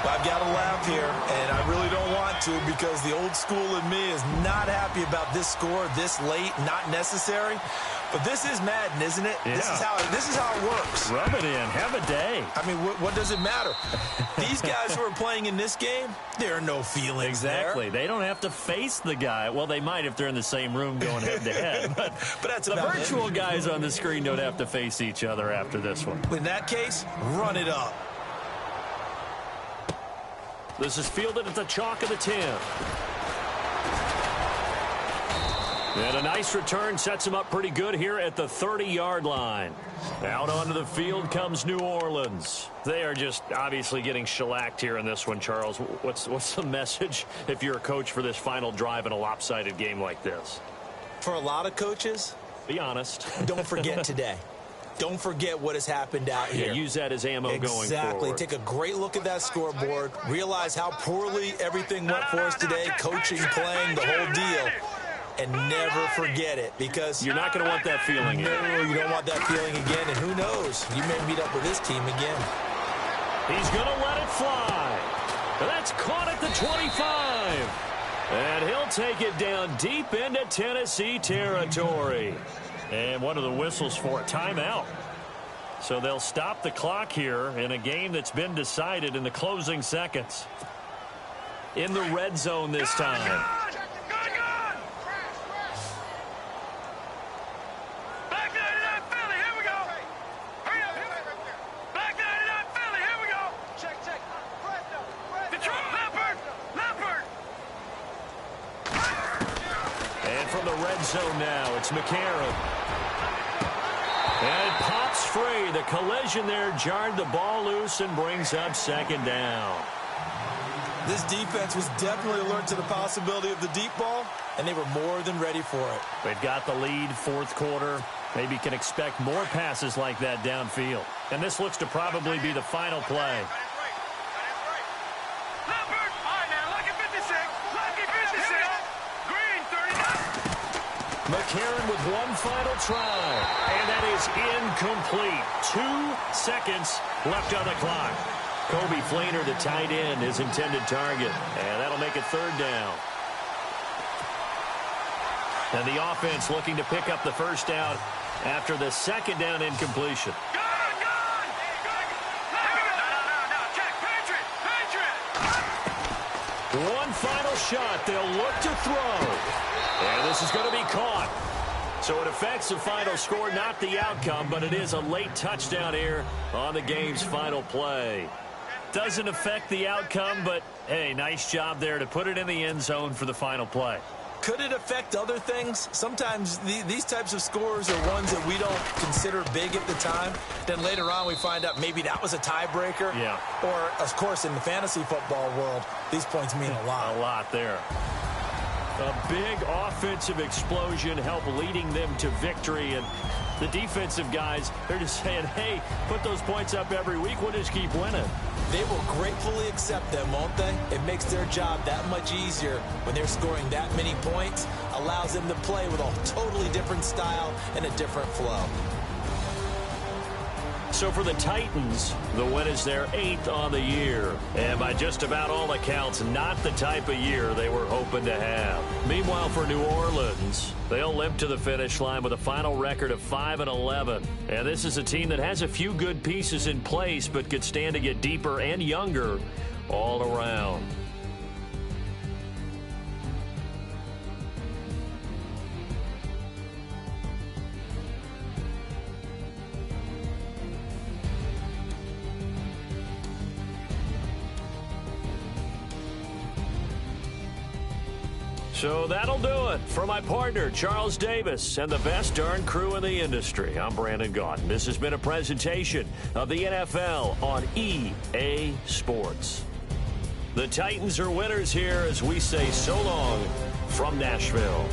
C: I've got to laugh here, and I really don't want to because the old school in me is not happy about this score this late, not necessary. But this is Madden, isn't it?
B: Yeah.
C: This is how it works.
B: Rub it in. Have a day.
C: I mean, what does it matter? These guys who are playing in this game, there are no feelings
B: Exactly.
C: there.
B: They don't have to face the guy. Well, they might if they're in the same room going head-to-head. But
C: that's
B: the
C: about
B: virtual
C: it.
B: guys on the screen don't have to face each other after this one.
C: In that case, run it up.
B: This is fielded at the chalk of the 10. And a nice return sets him up pretty good here at the 30-yard line. Out onto the field comes New Orleans. They are just obviously getting shellacked here in this one, Charles. What's the message if you're a coach for this final drive in a lopsided game like this?
C: For a lot of coaches,
B: be honest.
C: Don't forget today. Don't forget what has happened out here.
B: Yeah, use that as ammo going forward.
C: Exactly. Take a great look at that scoreboard. Realize how poorly everything went for us today. Coaching, playing, the whole deal. And never forget it because
B: you're not going to want that feeling again.
C: No, you don't want that feeling again. And who knows? You may meet up with this team again.
B: He's going to let it fly. That's caught at the 25. And he'll take it down deep into Tennessee territory. And what are the whistles for? A timeout. So they'll stop the clock here in a game that's been decided in the closing seconds. In the red zone this time.
D: Back 99 Philly, here we go. Hurry up. Back 99 Philly, here we go. Check. Detroit, Leopard.
B: And from the red zone now, it's McCarron. And it pops free. The collision there jarred the ball loose and brings up second down.
C: This defense was definitely alert to the possibility of the deep ball, and they were more than ready for it.
B: They've got the lead, fourth quarter. Maybe can expect more passes like that downfield. And this looks to probably be the final play.
D: Leopard. All right, now, lucky 56. Lucky 56. Green, 39.
B: McCarron with one final try. And that is incomplete. 2 seconds left on the clock. Kobe Fleener, the tight end, his intended target. And that'll make it third down. And the offense looking to pick up the first down after the second down incompletion.
D: Gun! No. Check, Patriot.
B: One final shot. They'll look to throw. And this is going to be caught. So it affects the final score, not the outcome, but it is a late touchdown here on the game's final play. Doesn't affect the outcome, but, hey, nice job there to put it in the end zone for the final play.
C: Could it affect other things? Sometimes these types of scores are ones that we don't consider big at the time. Then later on we find out maybe that was a tiebreaker.
B: Yeah.
C: Or, of course, in the fantasy football world, these points mean a lot.
B: A lot there. A big offensive explosion helped leading them to victory. And the defensive guys, they're just saying, hey, put those points up every week. We'll just keep winning.
C: They will gratefully accept them, won't they? It makes their job that much easier when they're scoring that many points. Allows them to play with a totally different style and a different flow.
B: So for the Titans, the win is their 8th on the year. And by just about all accounts, not the type of year they were hoping to have. Meanwhile, for New Orleans, they'll limp to the finish line with a final record of 5-11. And this is a team that has a few good pieces in place, but could stand to get deeper and younger all around. So that'll do it. For my partner, Charles Davis, and the best darn crew in the industry, I'm Brandon Gaudin. This has been a presentation of the NFL on EA Sports. The Titans are winners here as we say so long from Nashville.